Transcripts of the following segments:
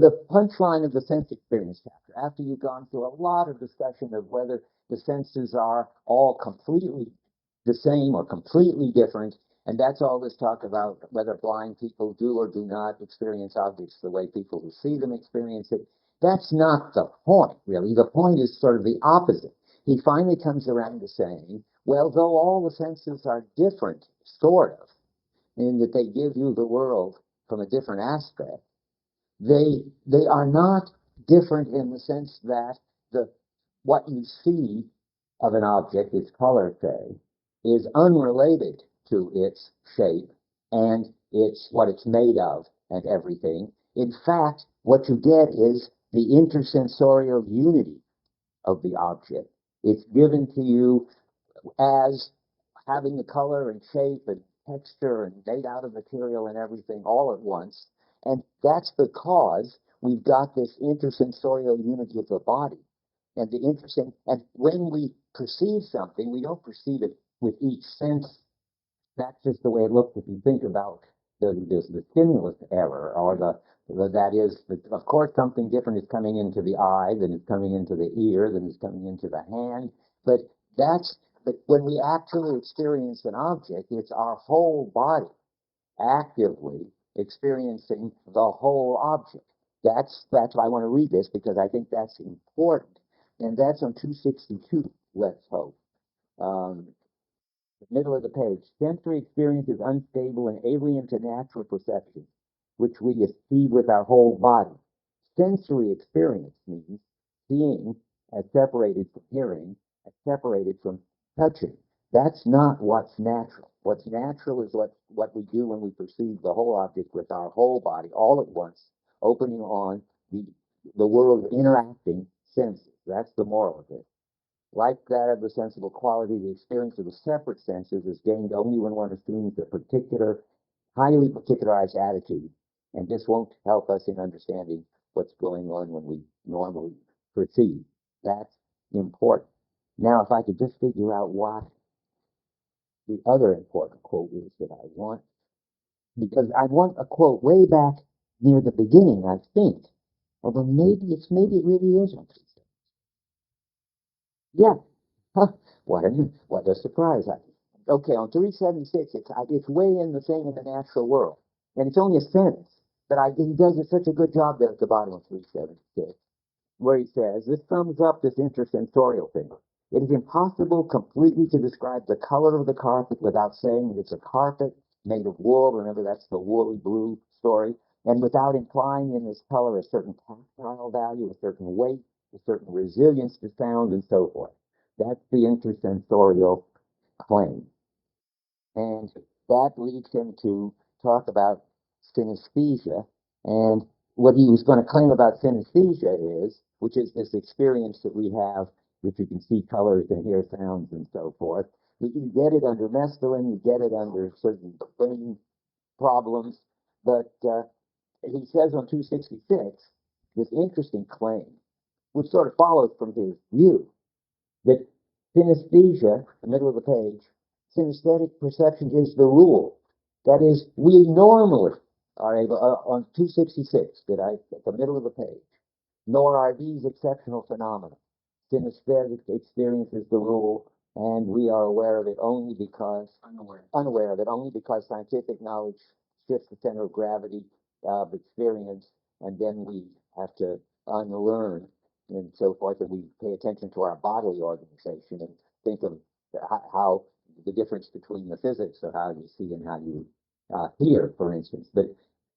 The punchline of the sense experience chapter, after you've gone through a lot of discussion of whether the senses are all completely the same or completely different, and that's all this talk about whether blind people do or do not experience objects the way people who see them experience it. That's not the point, really. The point is sort of the opposite. He finally comes around to saying, well, though all the senses are different, sort of, in that they give you the world from a different aspect, they are not different in the sense that what you see of an object, its color, say, is unrelated to its shape and what it's made of and everything. In fact, what you get is the intersensorial unity of the object. It's given to you as having the color and shape and texture and made out of material and everything all at once. And that's because we've got this intersensorial unity of the body. And and when we perceive something, we don't perceive it with each sense. That's just the way it looks if you think about the stimulus error, or that is, of course, something different is coming into the eye than is coming into the ear, than is coming into the hand. But when we actually experience an object, it's our whole body actively experiencing the whole object. That's why I want to read this, because I think that's important. And that's on 262, let's hope. The middle of the page. Sensory experience is unstable and alien to natural perception, which we achieve with our whole body. Sensory experience means seeing as separated from hearing, as separated from touching. That's not what's natural. What's natural is what we do when we perceive the whole object with our whole body all at once, opening on the world of interacting senses. That's the moral of it. Like that of the sensible quality, the experience of the separate senses is gained only when one assumes a particular, highly particularized attitude, and this won't help us in understanding what's going on when we normally perceive. That's important. Now, if I could just figure out what the other important quote is that I want, because I want a quote way back near the beginning, I think, although maybe it really isn't. Yeah. Huh. What a surprise. Okay, on 376, it's way in the thing in the natural world. And it's only a sentence, but he does such a good job there at the bottom of 376, where he says, this sums up this intersensorial thing. It is impossible completely to describe the color of the carpet without saying that it's a carpet made of wool. Remember, that's the woolly blue story. And without implying in this color a certain tactile value, a certain weight, a certain resilience to sound, and so forth. That's the intersensorial claim. And that leads him to talk about synesthesia. And what he was going to claim about synesthesia is, which is this experience that we have, that you can see colors and hear sounds and so forth. You get it under mescaline, you get it under certain brain problems. But he says on 266, this interesting claim, which sort of follows from his view, that synesthesia, the middle of the page, synesthetic perception is the rule. That is, we normally are able, on 266, at the middle of the page, nor are these exceptional phenomena. Synesthetic experience is the rule, and we are aware of it only because, unaware of it only because scientific knowledge shifts the center of gravity of experience, and then we have to unlearn and so forth, and we pay attention to our bodily organization and think of how the difference between the physics of how you see and how you hear, for instance. But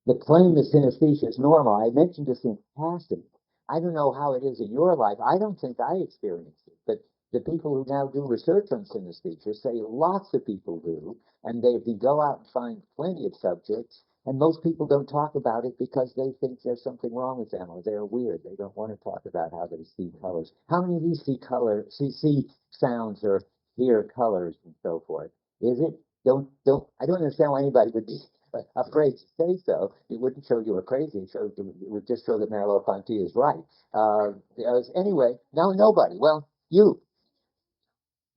the claim that synesthesia is normal, I mentioned this in passing. I don't know how it is in your life. I don't think I experience it, but the people who now do research on synesthesia say lots of people do, and they go out and find plenty of subjects, and most people don't talk about it because they think there's something wrong with them, or they're weird. They don't want to talk about how they see colors. How many of you see sounds or hear colors and so forth? Is it? I don't understand why anybody would be afraid to say so. It wouldn't show you were crazy. It would just show that Merleau-Ponty is right. Anyway, now nobody. Well, you.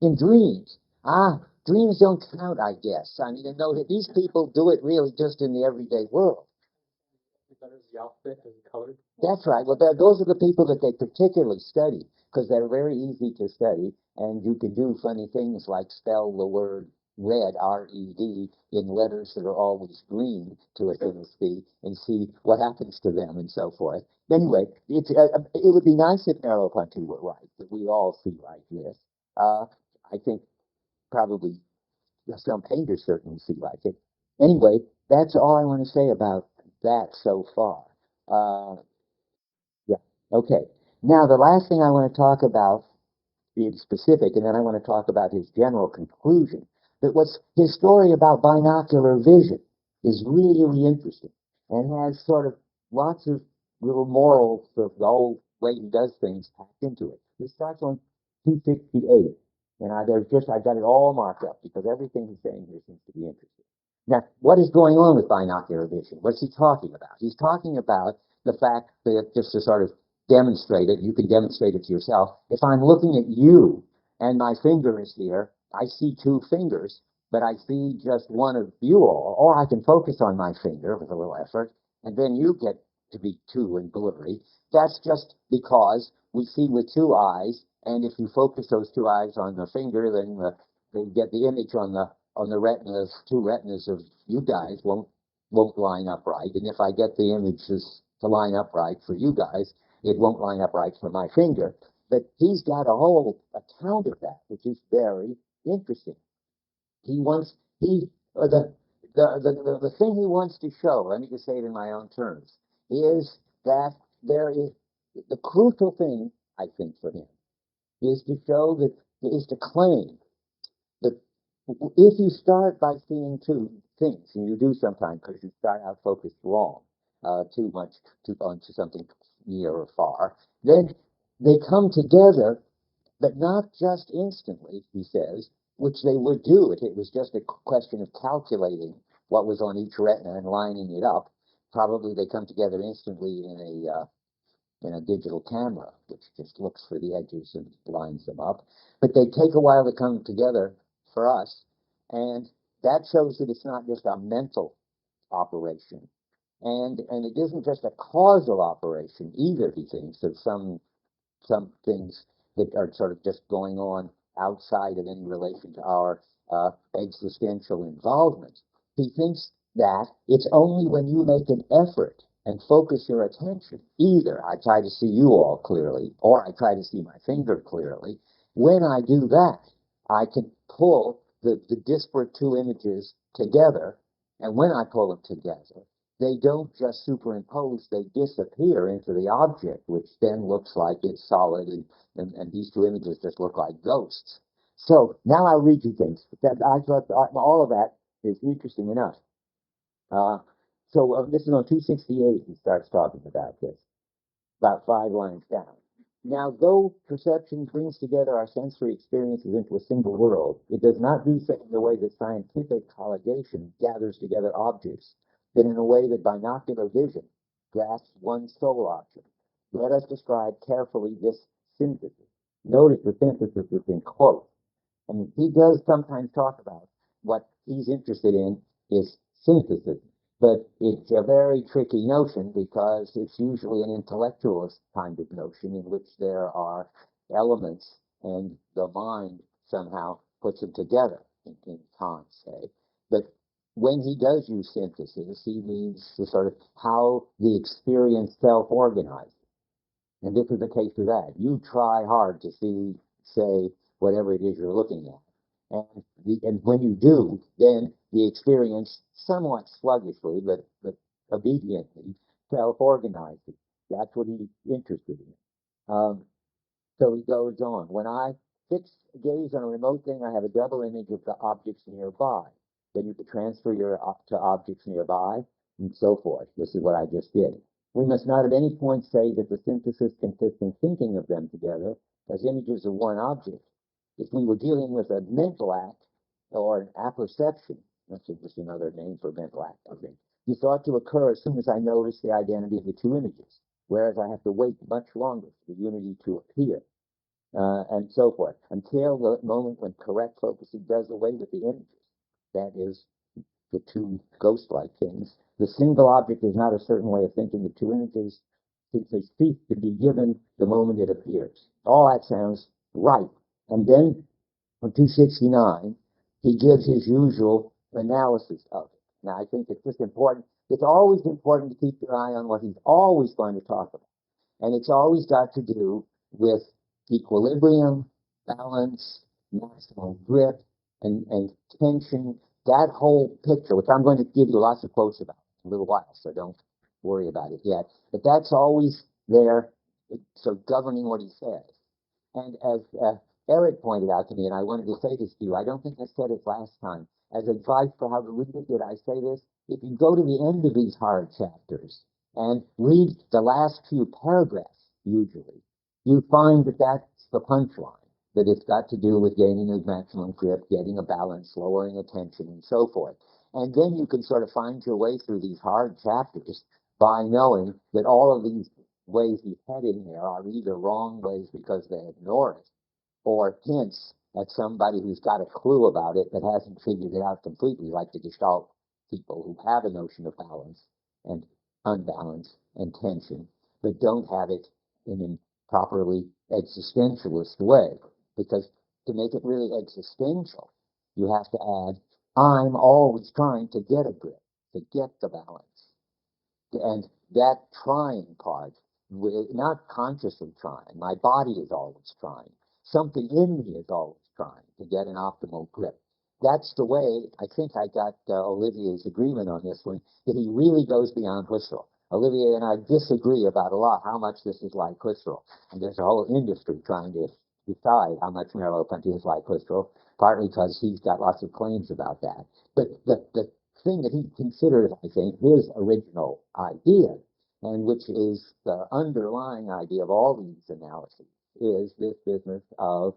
In dreams. Dreams don't count, I guess. I mean, these people do it really just in the everyday world. Letters, the alphabet, and colored. That's right. Well, those are the people that they particularly study because they're very easy to study, and you can do funny things like spell the word red, R-E-D, in letters that are always green to a synesthete and see what happens to them and so forth. Anyway, it would be nice if Merleau-Ponty were right, that we all see like this. I think probably some painters certainly see like it. Anyway, that's all I want to say about that so far. Uh, yeah. Okay. Now, the last thing I want to talk about is specific, and then I want to talk about his general conclusion. That what's his story about binocular vision is really interesting and has sort of lots of little morals of the whole way he does things packed into it. This starts on 268, and I've got it all marked up because everything he's saying here seems to be interesting. Now, what is going on with binocular vision? What's he talking about? He's talking about the fact that, just to sort of demonstrate it, you can demonstrate it to yourself. If I'm looking at you and my finger is here, I see two fingers, but I see just one of you all, or I can focus on my finger with a little effort, and then you get to be two and blurry. That's just because we see with two eyes, and if you focus those two eyes on the finger, then you get the image on the retinas, two retinas of you guys won't line up right. And if I get the images to line up right for you guys, it won't line up right for my finger. But he's got a whole account of that, which is very interesting. He wants the thing he wants to show. Let me just say it in my own terms. Is that there is the crucial thing I think for him is to show that is to claim that if you start by seeing two things, and you do sometimes because you start out focused wrong, too much onto something near or far, then they come together, but not just instantly, he says, which they would do if it was just a question of calculating what was on each retina and lining it up. Probably they come together instantly in a digital camera, which just looks for the edges and lines them up. But they take a while to come together for us, and that shows that it's not just a mental operation. And it isn't just a causal operation either, he thinks, of some things that are sort of just going on outside of any relation to our existential involvement. He thinks that it's only when you make an effort and focus your attention, either I try to see you all clearly or I try to see my finger clearly, when I do that, I can pull the disparate two images together, and when I pull them together, they don't just superimpose, they disappear into the object, which then looks like it's solid, and these two images just look like ghosts. So now I'll read you things. I thought all of that is interesting enough. This is on 268, he starts talking about this, about 5 lines down. Now, though perception brings together our sensory experiences into a single world, it does not do so in the way that scientific colligation gathers together objects, but in a way that binocular vision grasps one sole object. Let us describe carefully this synthesis. Notice the synthesis is in quotes. And he does sometimes talk about what he's interested in is synthesis. But it's a very tricky notion because it's usually an intellectualist kind of notion in which there are elements and the mind somehow puts them together, in Kant, say. But when he does use synthesis, he means the sort of how the experience self-organizes. And this is the case of that. You try hard to see, say, whatever it is you're looking at. And when you do, then the experience, somewhat sluggishly, but obediently, self-organizes. That's what he's interested in. So he goes on. When I fix gaze on a remote thing, I have a double image of the objects nearby. Then you can transfer to objects nearby, and so forth. This is what I just did. We must not at any point say that the synthesis consists in thinking of them together as images of one object. If we were dealing with a mental act or an apperception, that's just another name for mental act, I think, this ought to occur as soon as I notice the identity of the two images, whereas I have to wait much longer for the unity to appear, and so forth, until the moment when correct focusing does away with the images. That is, the two ghost-like things The single object is not a certain way of thinking of two images, since they cease to be given the moment it appears. All that sounds right. And then on 269, he gives his usual analysis of it. Now, I think it's just important. It's always important to keep your eye on what he's always going to talk about. And it's always got to do with equilibrium, balance, maximum grip, and tension. That whole picture, which I'm going to give you lots of quotes about in a little while, so don't worry about it yet. But that's always there, so governing what he says. And as Eric pointed out to me, and I wanted to say this to you, I don't think I said it last time. As advice for how to read it, did I say this? If you go to the end of these hard chapters and read the last few paragraphs, usually, you find that that's the punchline, that it's got to do with gaining a maximum grip, getting a balance, lowering attention, and so forth. And then you can sort of find your way through these hard chapters by knowing that all of these ways he's heading there are either wrong ways because they ignore it, or hints at somebody who's got a clue about it that hasn't figured it out completely, like the Gestalt people who have a notion of balance and unbalance and tension, but don't have it in a properly existentialist way. Because to make it really existential, you have to add, I'm always trying to get a grip, to get the balance. And that trying part, not consciously trying, my body is always trying. Something in me is always trying to get an optimal grip. That's the way, I think I got Olivier's agreement on this one, that he really goes beyond Husserl. Olivier and I disagree about a lot how much this is like Husserl. And there's a whole industry trying to decide how much Merleau-Ponty is like Husserl, partly because he's got lots of claims about that. But the thing that he considers, I think, his original idea, and which is the underlying idea of all these analyses, is this business of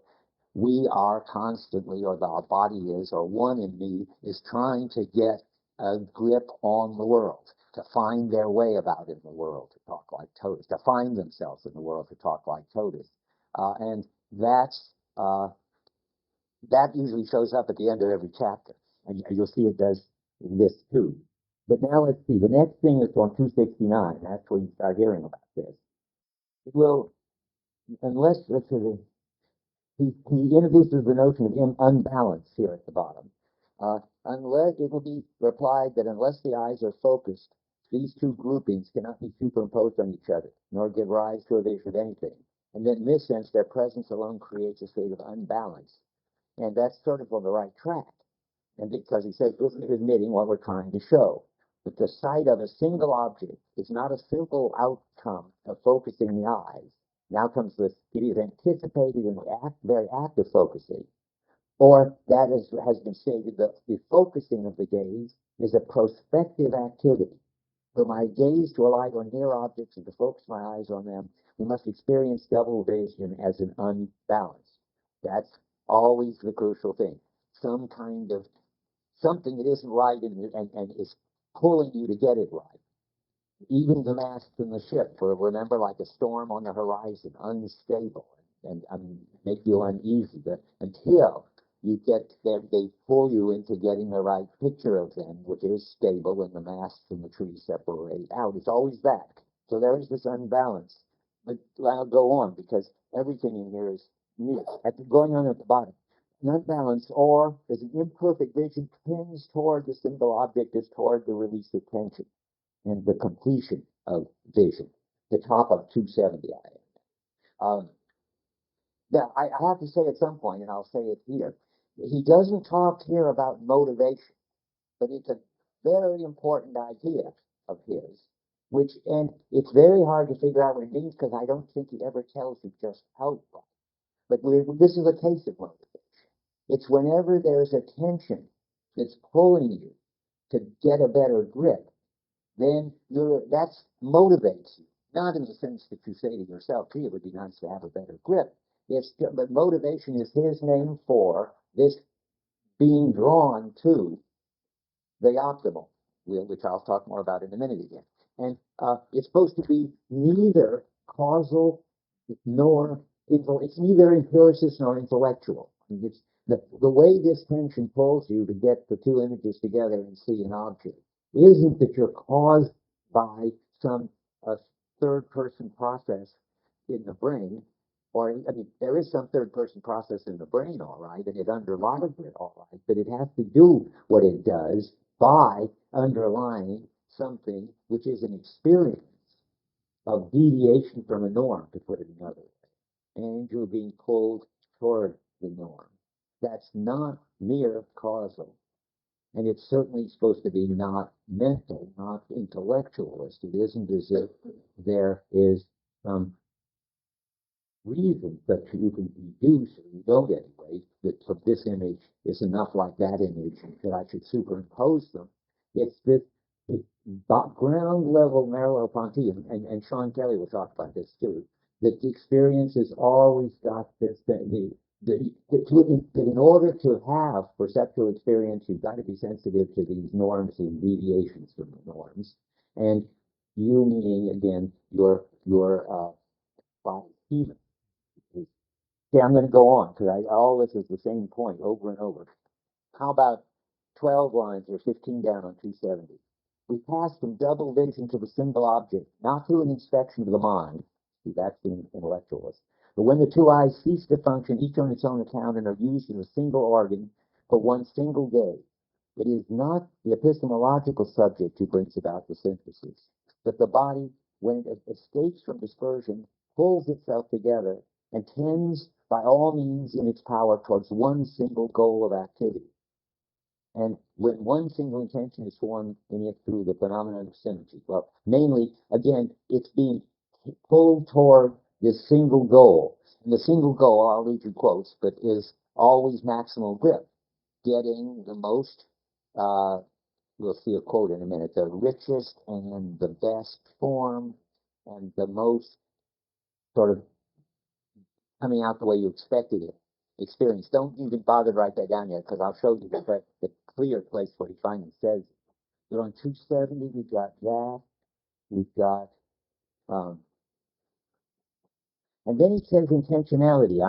we are constantly, or our body is, or one in me is trying to get a grip on the world, to find their way about in the world, to talk like Totus, to find themselves in the world, to talk like Totus. And that usually shows up at the end of every chapter. And you'll see it does in this too. But now let's see. The next thing is on 269. That's where you start hearing about this. It will, unless, let's see, he introduces the notion of unbalance here at the bottom. Unless it will be replied that unless the eyes are focused, these two groupings cannot be superimposed on each other, nor give rise to a vision of anything. And that in this sense, their presence alone creates a state of unbalance. And that's sort of on the right track. And because he says this is admitting what we're trying to show, that the sight of a single object is not a simple outcome of focusing the eyes. Now comes this, it is anticipated in the very act of focusing, or that has been stated that the focusing of the gaze is a prospective activity. For my gaze to alight on near objects and to focus my eyes on them, we must experience double vision as an unbalance. That's always the crucial thing. Some kind of something that isn't right and is pulling you to get it right. Even the masts in the ship were, remember, like a storm on the horizon, unstable, and make you uneasy. But until you get there, they pull you into getting the right picture of them, which is stable when the masts and the trees separate out. It's always that. So there is this unbalance. But I'll go on because everything in here is neat. Going on at the bottom. An unbalance, or as an imperfect vision, tends toward the single object, is toward the release of tension and the completion of vision. The top of 270, I have to say at some point, and I'll say it here, he doesn't talk here about motivation, but it's a very important idea of his, and it's very hard to figure out what it means because I don't think he ever tells you just outright. But this is a case of motivation. It's whenever there's a tension that's pulling you to get a better grip, then that motivates you. Not in the sense that you say to yourself, gee, it would be nice to have a better grip. But motivation is his name for this being drawn to the optimal, which I'll talk more about in a minute again. And it's supposed to be neither causal nor it's neither empiricist nor intellectual. It's the way this tension pulls you to get the two images together and see an object isn't that you're caused by some third-person process in the brain, or I mean, there is some third-person process in the brain, all right, and it underlies it, all right, but it has to do what it does by underlying something which is an experience of deviation from a norm, to put it another way, and you're being pulled toward the norm. That's not mere causal. And it's certainly supposed to be not mental, not intellectualist. It isn't as if there is some reason that you can deduce, or you don't anyway, that from this image is enough like that image that I should superimpose them. It's this ground level Merleau-Ponty, and Sean Kelly will talk about this too, that the experience has always got this, that in order to have perceptual experience, you've got to be sensitive to these norms and deviations from the norms. And you meaning, again, your body even. Okay, I'm going to go on because all this is the same point over and over. How about 12 lines or 15 down on 270? We pass from double vision to the single object, not through an inspection of the mind. See, that's the intellectualist. But when the two eyes cease to function, each on its own account, and are used as a single organ for one single gaze, it is not the epistemological subject who brings about the synthesis, but the body, when it escapes from dispersion, pulls itself together and tends by all means in its power towards one single goal of activity. And when one single intention is formed in it through the phenomenon of synergy, well, mainly, again, it's being pulled toward this single goal. And the single goal, I'll read you quotes, but is always maximal grip, getting the most, we'll see a quote in a minute, the richest and the best form and the most sort of coming out the way you expected it. Experience. Don't even bother to write that down yet, because I'll show you the clear place where he finally says it. But on 270, we've got that. We've got, and then he says intentionality.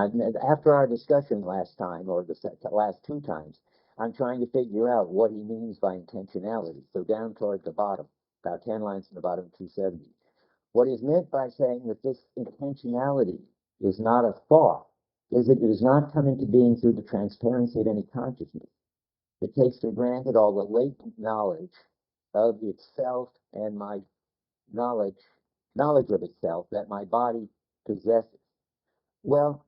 After our discussion last time, or the last two times, I'm trying to figure out what he means by intentionality. So down toward the bottom, about 10 lines from the bottom of 270. What is meant by saying that this intentionality is not a thought is that it does not come into being through the transparency of any consciousness. It takes for granted all the latent knowledge of itself and my knowledge of itself that my body possesses. Well,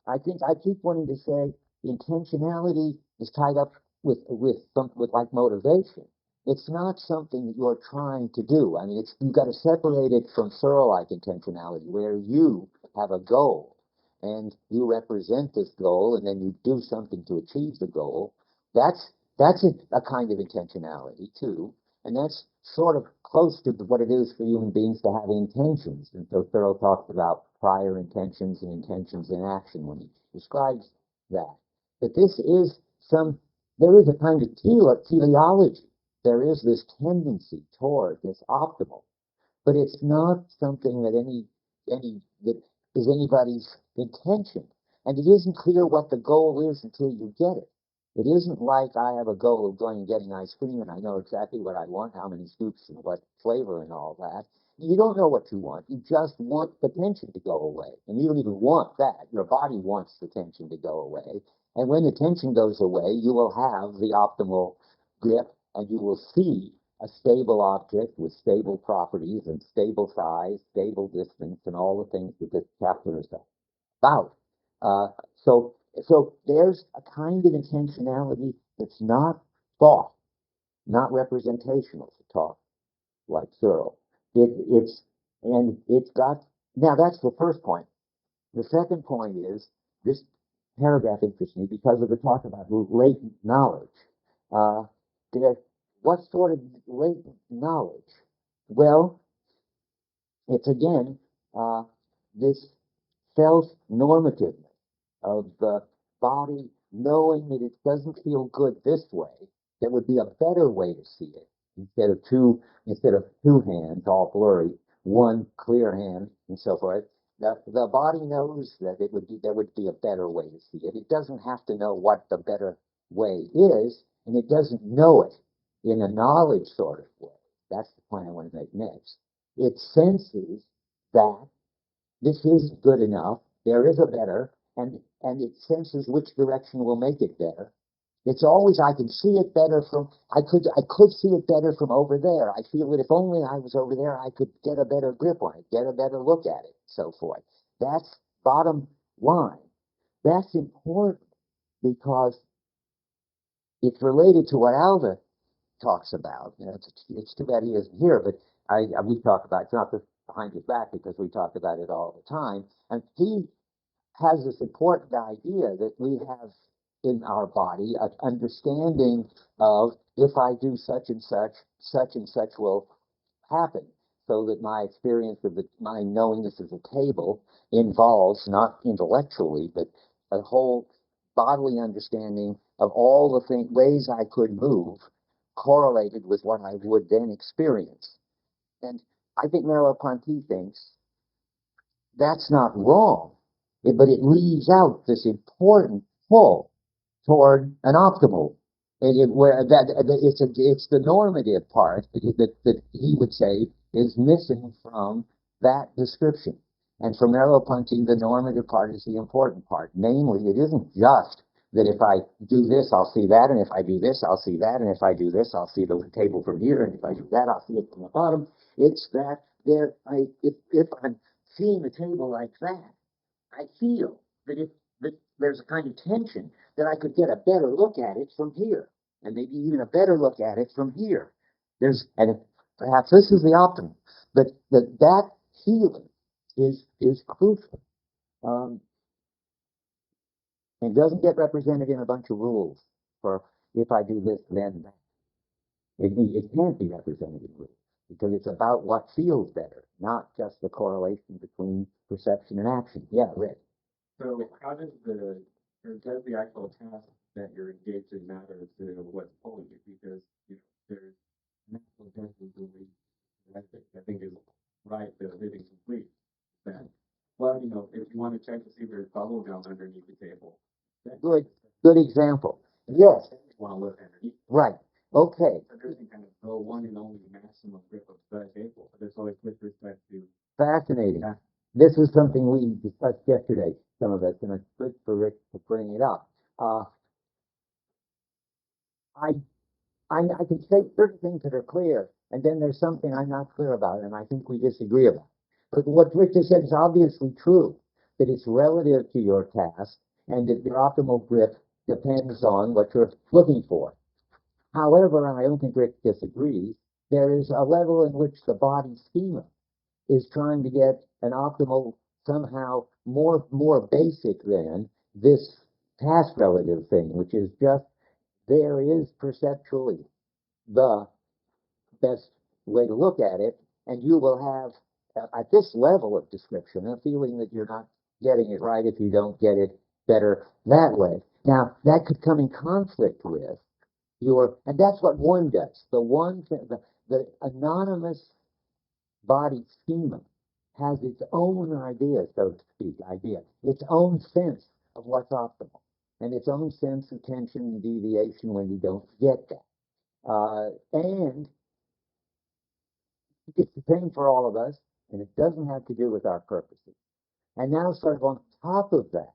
I think I keep wanting to say intentionality is tied up with like motivation. It's not something that you're trying to do. I mean, you've got to separate it from Searle-like intentionality, where you have a goal and you represent this goal, and then you do something to achieve the goal. That's a kind of intentionality too, and that's sort of close to what it is for human beings to have intentions. And so Thoreau talks about prior intentions and intentions in action when he describes that. But this is there is a kind of teleology. There is this tendency toward this optimal, but it's not something that that is anybody's intention. And it isn't clear what the goal is until you get it. It isn't like I have a goal of going and getting ice cream and I know exactly what I want, how many scoops and what flavor and all that. You don't know what you want. You just want the tension to go away. And you don't even want that. Your body wants the tension to go away. And when the tension goes away, you will have the optimal grip and you will see a stable object with stable properties and stable size, stable distance, and all the things that this chapter is about. So there's a kind of intentionality that's not thought, not representational to talk like Searle. It's got, now that's the first point. The second point is, this paragraph interests me because of the talk about latent knowledge. Uh, what sort of latent knowledge? Well, it's again this self-normativeness of the body knowing that it doesn't feel good this way. There would be a better way to see it instead of two hands all blurry, one clear hand and so forth. The body knows that there would be a better way to see it. It doesn't have to know what the better way is, and it doesn't know it. in a knowledge sort of way. That's the point I want to make next. It senses that this isn't good enough. There is a better, and it senses which direction will make it better. It's always I can see it better from I could see it better from over there. I feel that if only I was over there, I could get a better grip on it, get a better look at it, so forth. That's bottom line. That's important because it's related to what Alva talks about. You know, it's too bad he isn't here, but we talk about it's not just behind his back because we talk about it all the time. And he has this important idea that we have in our body an understanding of if I do such and such, such and such will happen. So that my experience of my knowing this is a table involves, not intellectually, but a whole bodily understanding of all the ways I could move correlated with what I would then experience. And I think Merleau-Ponty thinks that's not wrong, but it leaves out this important pull toward an optimal. Where it's the normative part that he would say is missing from that description. And for Merleau-Ponty, the normative part is the important part. Namely, it isn't just that if I do this, I'll see that, and if I do this, I'll see that, and if I do this, I'll see the table from here, and if I do that, I'll see it from the bottom. It's that if I'm seeing the table like that, I feel that there's a kind of tension that I could get a better look at it from here, and maybe even a better look at it from here. And perhaps this is the optimum, but that feeling is crucial, and doesn't get represented in a bunch of rules for if I do this, then that. It can't be represented in rules because it's about what feels better, not just the correlation between perception and action. Yeah, Rick. So how does the actual task that you're engaged in matter to what's pulling you? Because there's natural tendencies that I think is right, the living complete. That if you want to check to see if there's bubble gum underneath the table. Good example. Yes. You want to look underneath. Right. Okay. So there's kind of the one and only maximum grip of the table. But it's always with respect to. Fascinating. Yeah. This is something we discussed yesterday, some of us, and it's good for Rick to bring it up. I can say certain things that are clear, and then there's something I'm not clear about, and I think we disagree about. But what Rick just said is obviously true, that it's relative to your task, and that your optimal grip depends on what you're looking for. However, and I don't think Rick disagrees, there is a level in which the body schema is trying to get an optimal, somehow more basic than this task relative thing, which is just there is perceptually the best way to look at it, and you will have, at this level of description, a feeling that you're not getting it right if you don't get it better that way. Now, that could come in conflict with and that's what one does. The anonymous body schema has its own idea, so to speak, its own sense of what's optimal, and its own sense of tension and deviation when you don't get that. And it's the same for all of us, and it doesn't have to do with our purposes. And now, sort of on top of that,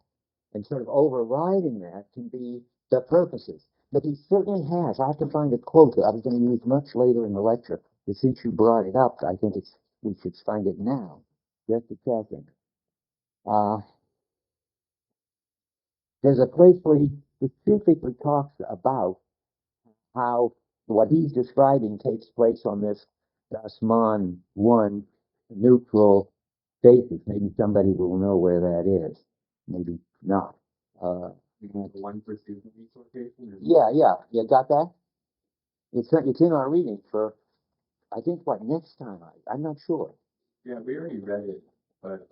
and sort of overriding that, can be the purposes. But he certainly has. I have to find a quote that I was going to use much later in the lecture. But since you brought it up, I think we should find it now. Just a second. There's a place where he specifically talks about how what he's describing takes place on this Dasman 1 neutral basis. Maybe somebody will know where that is. Maybe not. One pursuit location? Yeah. You got that? It's in our reading for, I think, next time? I'm not sure. Yeah, we already read it, but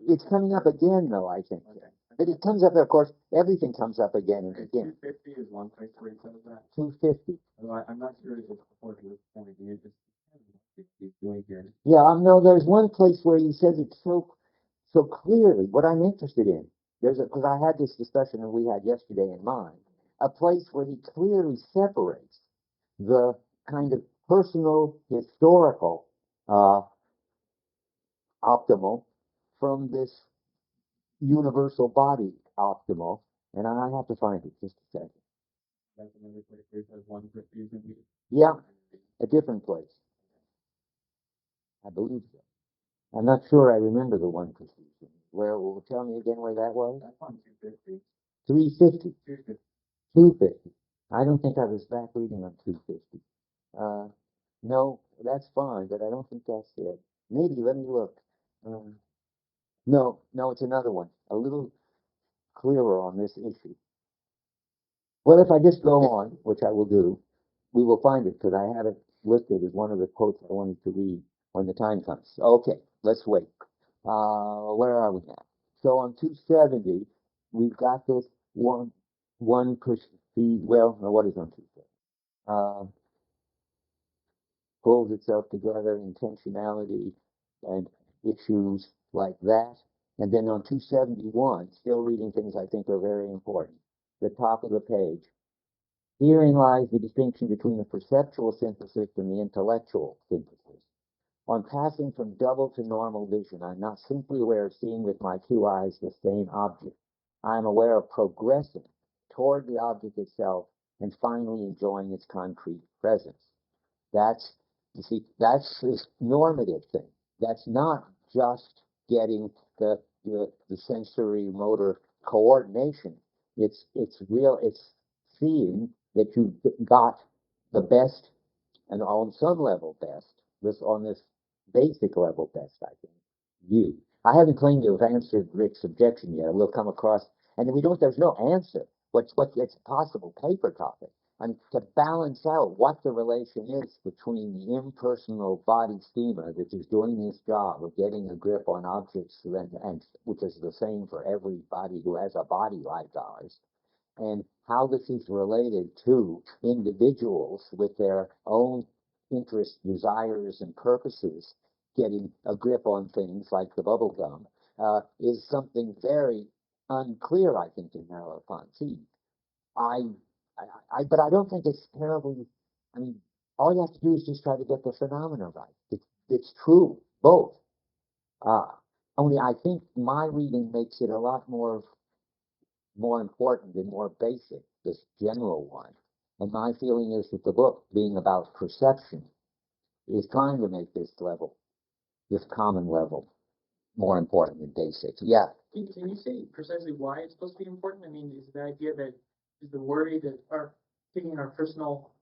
it's coming up again, though, I think. Okay. But it comes up, of course, everything comes up again and again. 250 is one place where it says that. 250? I'm not sure if it's before this point. He's doing here. Yeah, no, there's one place where he says it so clearly, what I'm interested in. Because I had this discussion that we had yesterday in mind, a place where he clearly separates the kind of personal, historical optimal from this universal body optimal, and I have to find it just a second. That's another place where it says one perfusion. Yeah, a different place. I believe so. I'm not sure I remember the one perfusion. Where, tell me again where that was? That's on 250. 350. 250. 250. I don't think I was back reading on 250. No, that's fine, but I don't think that's it. Maybe, let me look. No, it's another one. A little clearer on this issue. Well, if I just go on, which I will do, we will find it because I have it listed as one of the quotes I wanted to read when the time comes. Okay, let's wait. Where are we now? So on 270, we've got this one perceived, well, what is on 270? Pulls itself together, intentionality, and issues like that. And then on 271, still reading things I think are very important. The top of the page. Herein lies the distinction between the perceptual synthesis and the intellectual synthesis. On passing from double to normal vision, I'm not simply aware of seeing with my two eyes the same object. I am aware of progressing toward the object itself and finally enjoying its concrete presence. That's, you see, that's this normative thing. That's not just getting the sensory motor coordination. It's real. It's seeing that you got the best, and on some level best, on this basic level best, I think, view. I haven't claimed to have answered Rick's objection yet. We'll come across, and we don't. There's no answer. It's a possible paper topic. And to balance out what the relation is between the impersonal body schema that is doing this job of getting a grip on objects, and which is the same for everybody who has a body like ours, and how this is related to individuals with their own interests, desires, and purposes, getting a grip on things like the bubble gum, is something very unclear, I think, in Merleau-Ponty. But I don't think it's terribly. I mean, all you have to do is just try to get the phenomena right. It's true, both. Uh, Only I think my reading makes it a lot more important and more basic, this general one. And my feeling is that the book, being about perception, is trying to make this common level, more important than basic. Yeah. Can you say precisely why it's supposed to be important? I mean, is the idea that is the worry that our taking our personal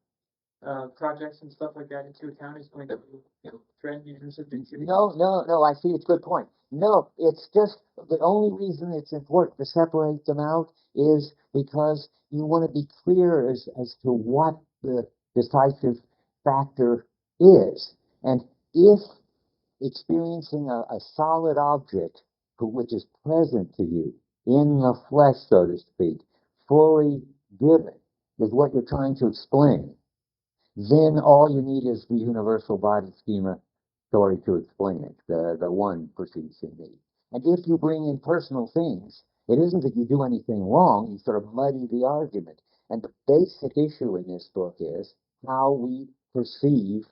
projects and stuff like that into account is going to threaten your subjectivity? No. I see. It's a good point. No, it's just the only reason it's important to separate them out is because you want to be clear as to what the decisive factor is. And if experiencing a solid object which is present to you in the flesh, so to speak, fully given, is what you're trying to explain, then all you need is the universal body schema story to explain it. The one proceeds in me. And if you bring in personal things, it isn't that you do anything wrong, you sort of muddy the argument. And the basic issue in this book is how we perceive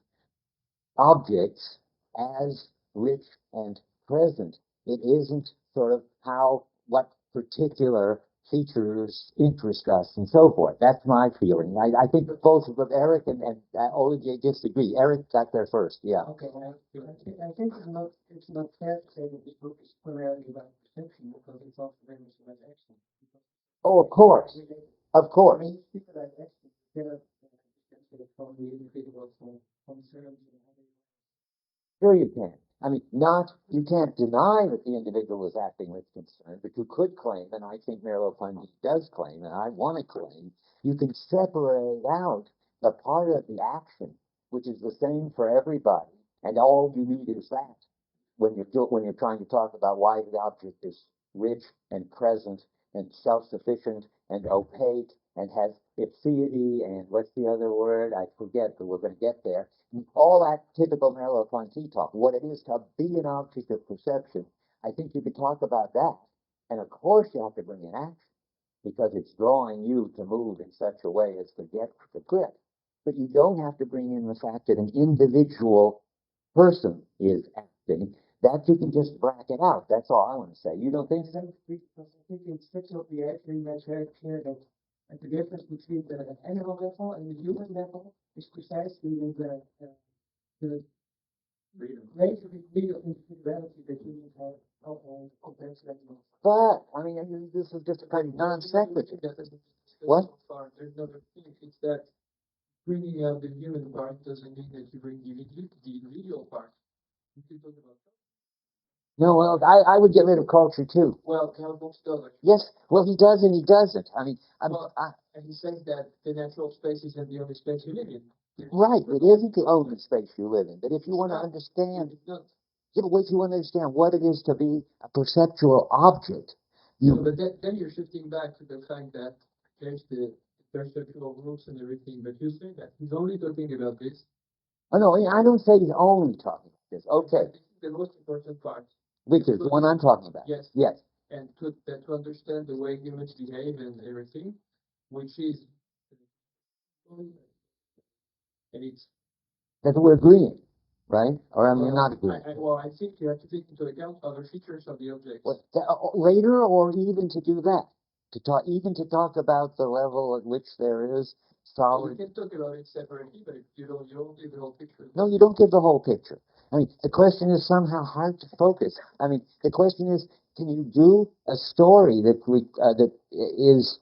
objects as rich and present. It isn't sort of what particular features interest us and so forth. That's my feeling. I think both of Eric and OJ disagree. Eric got there first. Yeah. Okay, I think it's not fair to say that this book is primarily about perception because it's also very much about action. Oh, of course. Of course. When you speak about action, there are from the individual's concerns and how they. Sure you can. I mean, you can't deny that the individual is acting with concern, but you could claim, and I think Merleau-Ponty does claim, and I want to claim, you can separate out the part of the action, which is the same for everybody, and all you need is that when you're trying to talk about why the object is rich and present and self-sufficient and opaque and has ipseity and what's the other word? I forget, but we're going to get there. All that typical Merleau-Ponty talk, what it is to be an object of perception, I think you could talk about that. And of course you have to bring in action because it's drawing you to move in such a way as to get the grip. but you don't have to bring in the fact that an individual person is acting. That you can just bracket out. That's all I want to say. You don't think so? Because I think it's strictly actually much very clear that the difference between the animal level and the human level is precisely in the range of degree of individuality that humans have compared to animals. But I mean, this is just a kind of non sequitur. What? There's another thing. It's that bringing out the human part doesn't mean that you bring the individual part. You can talk about that. No, well, I would get rid of culture too. Well, Karl Marx does. Yes, well, he does and he doesn't. I mean, And he says that the natural space isn't the only space you live in. right, it isn't the only space you live in. But if you want to understand, It's not. yeah, but if you want to understand what it is to be a perceptual object, No, but then you're shifting back to the fact that there's the perceptual rules and everything. But you say that he's only talking about this. Oh no, I don't say he's only talking about this. Okay, This is the most important part. which is the one I'm talking about. Yes. Yes. And to understand the way humans behave and everything, which is, and it's. That we're agreeing, right? Or I mean, you're not agreeing. I think you have to take into account other features of the object. Well, later, or even to do that, to talk about the level at which there is solid. You can talk about it separately, but you don't give the whole picture. No, you don't give the whole picture. I mean, the question is somehow hard to focus. I mean, the question is, can you do a story that is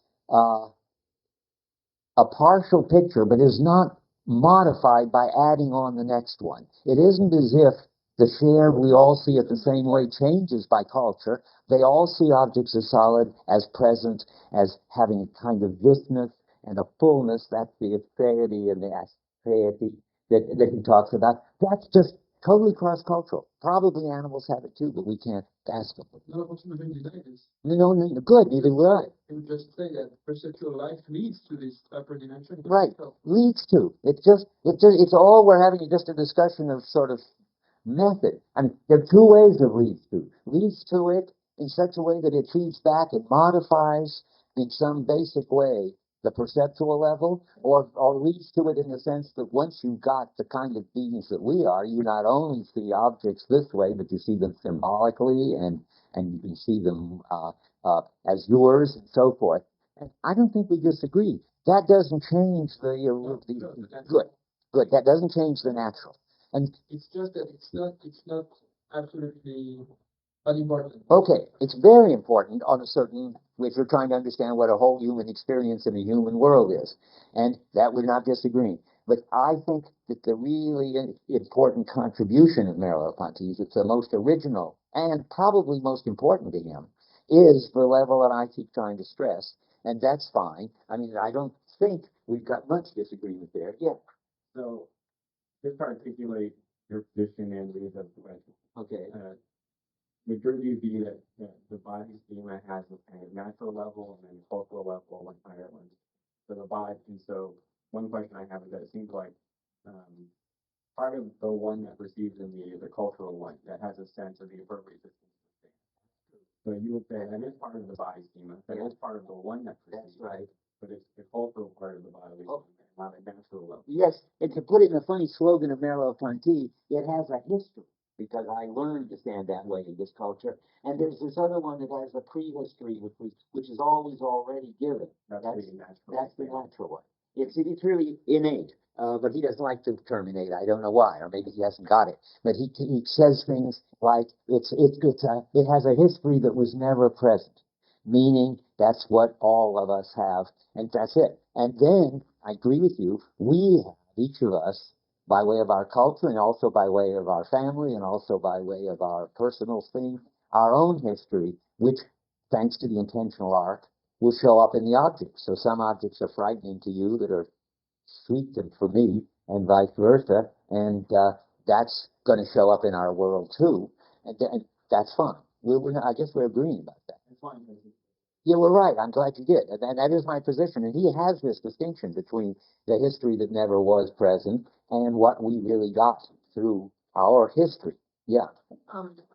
a partial picture, but is not modified by adding on the next one? It isn't as if the shared we all see it the same way changes by culture. They all see objects as solid, as present, as having a kind of thisness and a fullness. That's the atheity and the atheity that he talks about. That's just totally cross-cultural. Probably animals have it too, but we can't ask them. No, but you deny this. No, good, neither will I. You would just say that perceptual life leads to this upper dimension. Right, leads to. It's all we're having just a discussion of sort of method. I mean, there are two ways of leads to. Leads to it in such a way that it feeds back and modifies in some basic way the perceptual level, or leads to it in the sense that once you've got the kind of beings that we are, you not only see objects this way, but you see them symbolically, and you can see them as yours, and so forth. And I don't think we disagree. That doesn't change good. That doesn't change the natural. And it's just that it's not absolutely unimportant. Okay, it's very important on a certain, if you're trying to understand what a whole human experience in a human world is, and that we're not disagreeing. But I think that the really important contribution of Merleau-Ponty, it's the most original and probably most important to him, is the level that I keep trying to stress, and that's fine. I mean, I don't think we've got much disagreement there. Yeah. So, just to articulate your position and read the question. Okay. Would your view be that the body schema has a natural level and then a cultural level and higher ones? So the body, and so one question I have is that it seems like part of the one that perceives in the cultural one that has a sense of the appropriate distance. So you would say that is part of the body schema, that is part of the one that perceives. That's right. But it's the cultural part of the body, not a natural level. Yes, and to put it in a funny slogan of Merleau-Ponty, it has a history, because I learned to stand that way in this culture. And there's this other one that has a prehistory, which is always already given. That's the natural one. It's really innate, but he doesn't like the term innate. I don't know why, or maybe he hasn't got it. But he says things like it has a history that was never present, meaning that's what all of us have, and that's it. And then I agree with you. We have, each of us, by way of our culture and also by way of our family and also by way of our personal thing, our own history, which, thanks to the intentional art, will show up in the objects. So some objects are frightening to you that are sweet for me, and vice versa, and that's going to show up in our world too, and that's fine. I guess we're agreeing about that. That's fine. Yeah, we're right. I'm glad you did. And that is my position. And he has this distinction between the history that never was present and what we really got through our history. Yeah.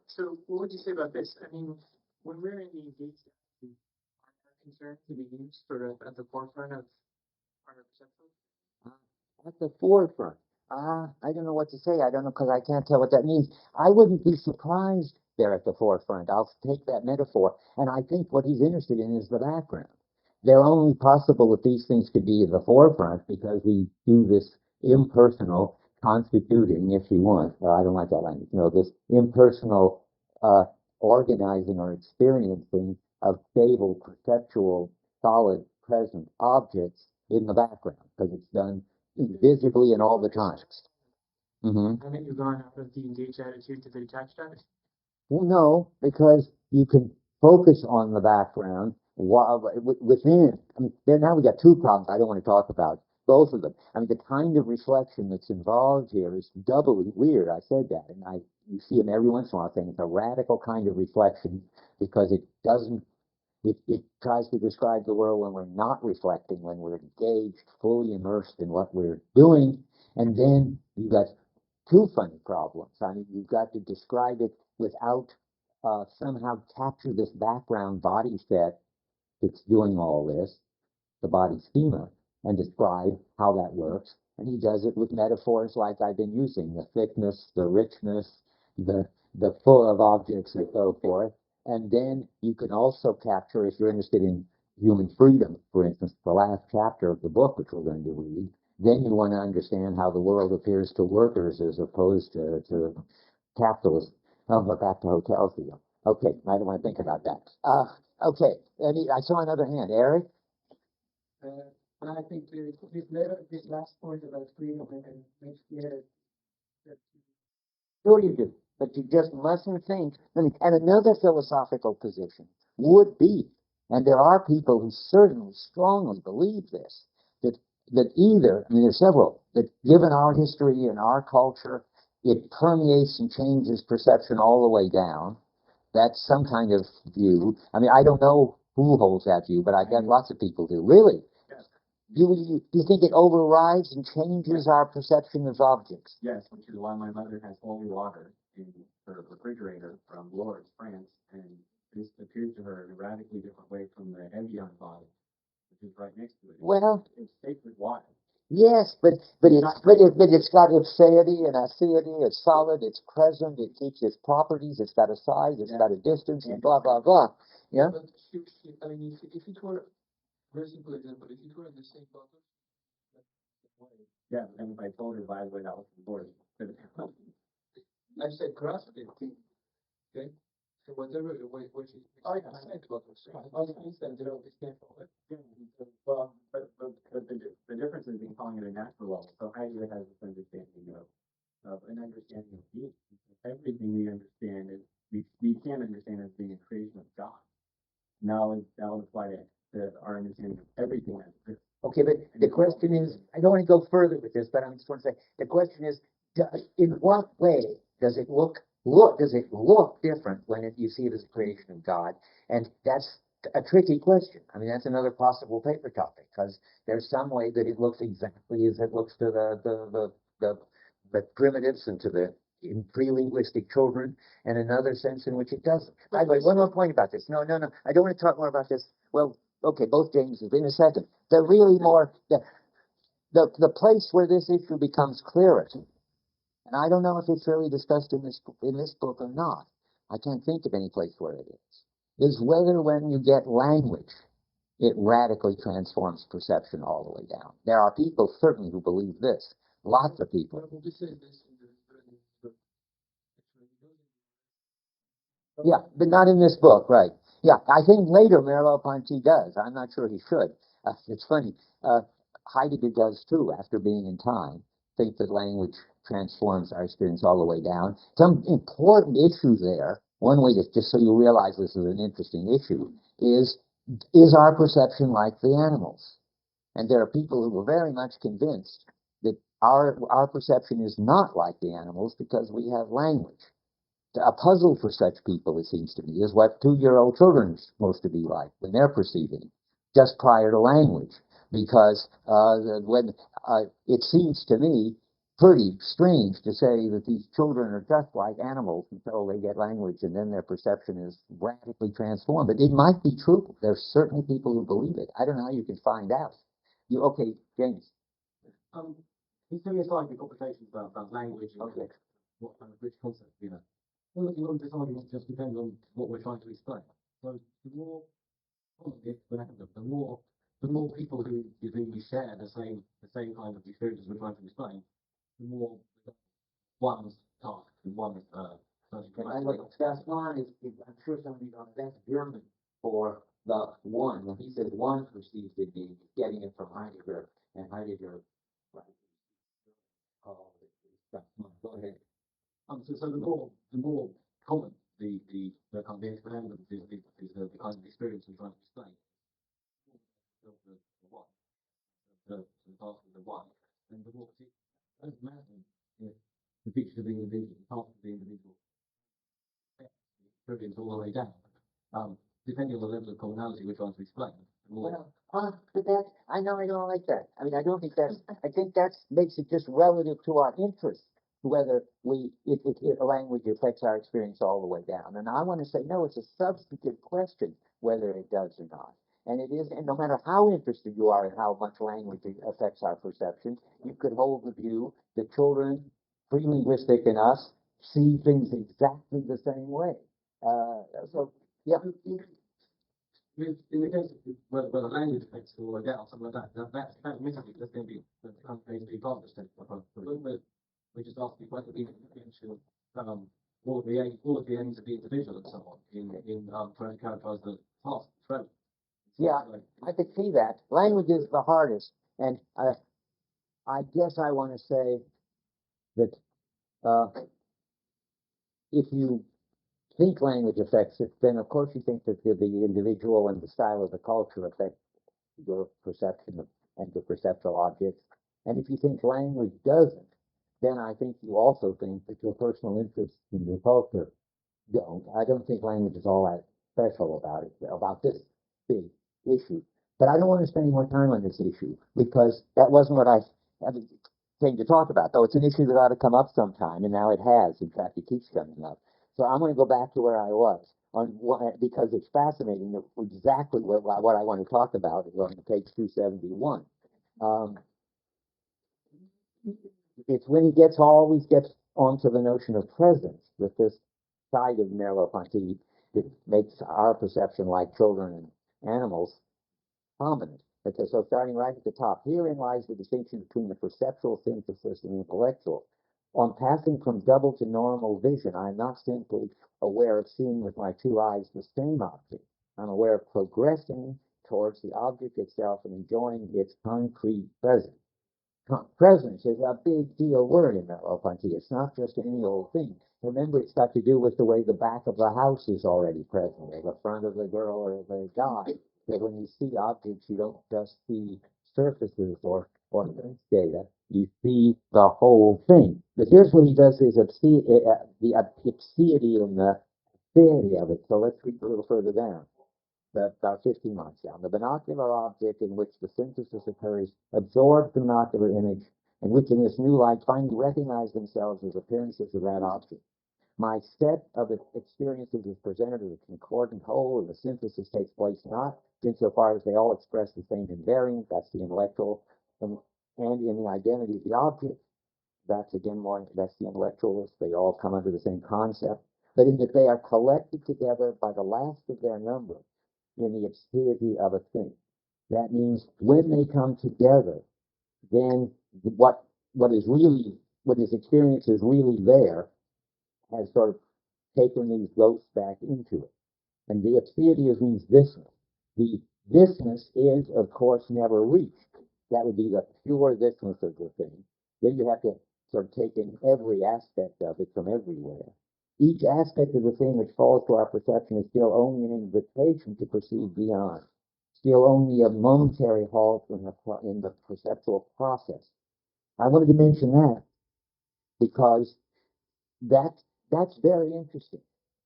So what would you say about this? I mean, when we're in the engaged, our concerns to be used sort of at the forefront of our perception? At the forefront. I don't know what to say. I don't know because I can't tell what that means. I wouldn't be surprised they're at the forefront. I'll take that metaphor. And I think what he's interested in is the background. They're only possible that these things could be at the forefront because we do this impersonal constituting, if you want. I don't like that language. This impersonal organizing or experiencing of stable, perceptual, solid, present objects in the background because it's done visibly and all the time. Haven't you gone out of the engaged attitude to the detached attitude? Well, no, because you can focus on the background while within. I mean, now we got two problems I don't want to talk about. Both of them. I mean, the kind of reflection that's involved here is doubly weird. I said that, and you see them every once in a while saying it's a radical kind of reflection because it doesn't. It tries to describe the world when we're not reflecting, when we're engaged, fully immersed in what we're doing, and then you got two funny problems. I mean, you've got to describe it without somehow capture this background body set that's doing all this, the body schema, and describe how that works. And he does it with metaphors like I've been using, the thickness, the richness, the full of objects and so forth. And then you can also capture, if you're interested in human freedom, for instance, the last chapter of the book, which we're going to read, then you want to understand how the world appears to workers as opposed to capitalists. Oh, but back to hotels again. Okay, I don't want to think about that. Okay, I saw another hand. Eric? And I think this last point about freedom makes clear that Sure you do, but you just mustn't think. And another philosophical position would be, and there are people who certainly strongly believe this, that either, I mean, there's several, that given our history and our culture, it permeates and changes perception all the way down. That's some kind of view. I mean, I don't know who holds that view, but I bet lots of people do. Really? Do you think it overrides and changes our perception of objects? Yes, which is why my mother has holy water in her refrigerator from Lourdes, France, and this appears to her in a radically different way from the Evian bottle, which is right next to it. Well, it's sacred water. Yes, but it's got acidity and acidity. It's solid. It's present. It keeps its properties. It's got a size. It's got a distance, and blah blah blah. Yeah. But I mean, if it were very simple example, if it were in the same bottle. Yeah, and if I told her, by the way, that was from Lourdes. I said grasp it. Okay. So whatever the way which is. Oh yeah, I said bottle. I understand. It's careful. Well, but the difference is in calling it a natural law. So Heidegger has this understanding of an understanding of being. Everything we understand is we can't understand as being a creation of God. Now that will apply to our understanding of everything that exists. Okay, but the question is, I don't want to go further with this, but I just want to say, the question is, in what way does it look different when you see it as a creation of God? And that's a tricky question. I mean, that's another possible paper topic, because there's some way that it looks exactly as it looks to the primitives and to the pre-linguistic children, and another sense in which it doesn't. By the way, one more point about this. No, I don't want to talk more about this. Well, okay, both Jameses in a second. The really more the place where this issue becomes clearest, and I don't know if it's really discussed in this book or not. I can't think of any place where it is whether when you get language, it radically transforms perception all the way down. There are people certainly who believe this. Lots of people. Yeah, but not in this book, right? Yeah, I think later Merleau-Ponty does. I'm not sure he should. It's funny. Heidegger does too, after being in time, think that language transforms our experience all the way down. Some important issue there, one way to, just so you realize this is an interesting issue, is our perception like the animals? And there are people who are very much convinced that our perception is not like the animals because we have language. A puzzle for such people, it seems to me, is what 2-year-old children are supposed to be like when they're perceiving, just prior to language. Because when it seems to me pretty strange to say that these children are just like animals until they get language, and then their perception is radically transformed. But it might be true. There's certainly people who believe it. I don't know how you can find out. Okay, James. He's doing a slightly complications about language and Okay. what kind of rich concept, you know. Well, a lot of this argument just depends on what we're trying to explain. So the more politics we have, the more people who we share the same kind of experiences we're trying to explain, the more one task and one And I like that's one is I'm sure somebody knows that's German for the one. When he says one perceives it being getting it from Heidegger, and Heidegger, right, called it that's one. Go ahead. So the more common the kind of the experiment is the kind of experience we're trying to explain. The one, the task of the one, and the more particular. It doesn't matter if the features of the individual, the task of the individual, experience all the way down. Depending on the level of commonality we're trying to explain. The more But that I know I don't like that. I mean, I don't think that's. I think that makes it just relative to our interest, whether if a language affects our experience all the way down. And I want to say no, it's a substantive question whether it does or not. And it is, and no matter how interested you are in how much language affects our perception, you could hold the view that children, pre-linguistic in us, see things exactly the same way. So yeah. in the case of whether the language affects all the way down, something like that admittedly that's going to be going to be part of the state. We just ask you whether the individual, all of the ends of the individual and so on in trying to characterize the past trend. Yeah, I could see that. Language is the hardest, and I guess I want to say that if you think language affects it, then of course you think that the individual and the style of the culture affect your perception of, and the perceptual objects. And if you think language doesn't, then I think you also think that your personal interests in your culture don't. I don't think language is all that special about it, about this big issue. But I don't want to spend any more time on this issue because that wasn't what I came to talk about. Though it's an issue that ought to come up sometime, and now it has. In fact, it keeps coming up. So I'm going to go back to where I was on because it's fascinating. Exactly what I want to talk about is on page 271. It's when he always gets onto the notion of presence with this side of Merleau-Ponty that makes our perception like children and animals prominent. Okay, so starting right at the top, herein lies the distinction between the perceptual synthesis and the intellectual. On passing from double to normal vision, I am not simply aware of seeing with my two eyes the same object. I'm aware of progressing towards the object itself and enjoying its concrete presence. Presence is a big deal word in Merleau-Ponty. It's not just any old thing. Remember, it's got to do with the way the back of the house is already present, or the front of the girl or the guy. That when you see objects, you don't just see surfaces or data. You see the whole thing. But here's what he does: is the obscenity and the theory of it. So let's read a little further down. About 15 months down. The binocular object in which the synthesis occurs absorbs the binocular image, and which in this new light finally recognize themselves as appearances of that object. My set of experiences is presented as a concordant whole, and the synthesis takes place not insofar as they all express the same invariant, that's the intellectual, and in the identity of the object, that's again more, that's the intellectualist, they all come under the same concept, but in that they are collected together by the last of their number in the obscurity of a thing. That means when they come together, then what his experience is really there has sort of taken these ghosts back into it. And the obscurity means thisness. The thisness is, of course, never reached. That would be the pure thisness of the thing. Then you have to sort of take in every aspect of it from everywhere. Each aspect of the thing which falls to our perception is still only an invitation to proceed beyond, still only a momentary halt in the perceptual process. I wanted to mention that because that's very interesting,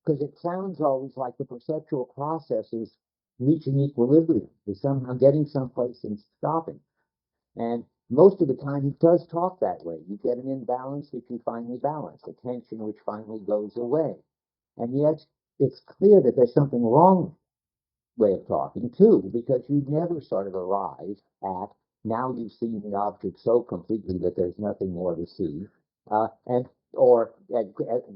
because it sounds always like the perceptual process is reaching equilibrium, is somehow getting someplace and stopping. And most of the time, he does talk that way. You get an imbalance, which you finally balance, a tension, which finally goes away. And yet, it's clear that there's something wrong way of talking, too, because you never sort of arrive at now you've seen the object so completely that there's nothing more to see. Or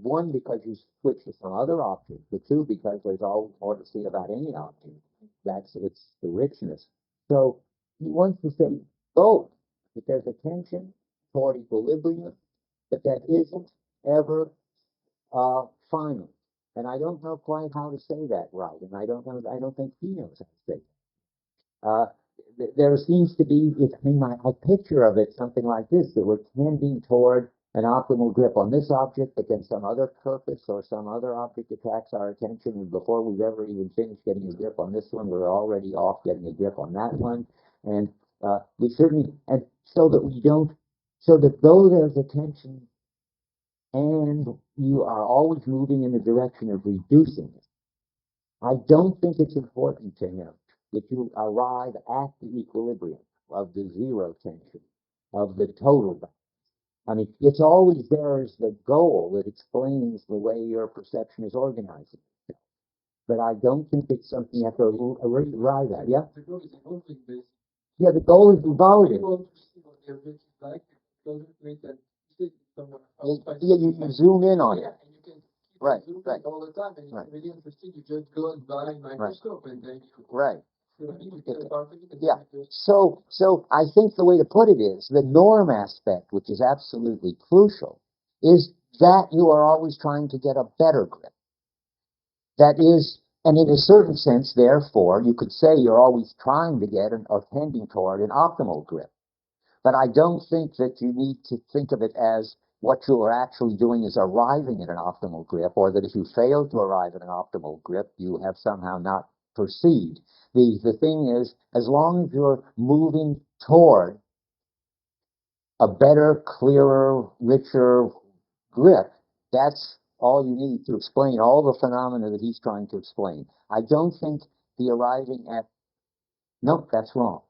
one, because you switch to some other object, but two, because there's always more to see about any object. It's the richness. So he wants to say both, that there's a tension toward equilibrium, but that isn't ever final. And I don't know quite how to say that right, and I don't think he knows how to say it. There seems to be, my picture of it, something like this, that we're tending toward an optimal grip on this object, but then some other purpose or some other object attracts our attention, and before we've ever even finished getting a grip on this one, we're already off getting a grip on that one. And we certainly, and so that we don't, so that though there's a tension and you are always moving in the direction of reducing it, I don't think it's important to him that you arrive at the equilibrium of the zero tension, of the total balance. I mean, it's always there as the goal that explains the way your perception is organized. But I don't think it's something you have to arrive at. Yeah? The goal is evolving this. Yeah, the goal is evolving. People want to see what the object is like, doesn't mean that you see someone else. Yeah, you zoom in on it. Yeah, and you can keep Right, zooming right. all the time, and Right. it's really interesting. You just go and buy a microscope, and then you Right. Yeah. So I think the way to put it is the norm aspect, which is absolutely crucial, is that you are always trying to get a better grip. That is, and in a certain sense, therefore, you could say you're always trying to get or tending toward an optimal grip. But I don't think that you need to think of it as what you are actually doing is arriving at an optimal grip, or that if you fail to arrive at an optimal grip, you have somehow not perceived. The thing is, as long as you're moving toward a better, clearer, richer grip, that's all you need to explain all the phenomena that he's trying to explain. I don't think the arriving at, nope, that's wrong.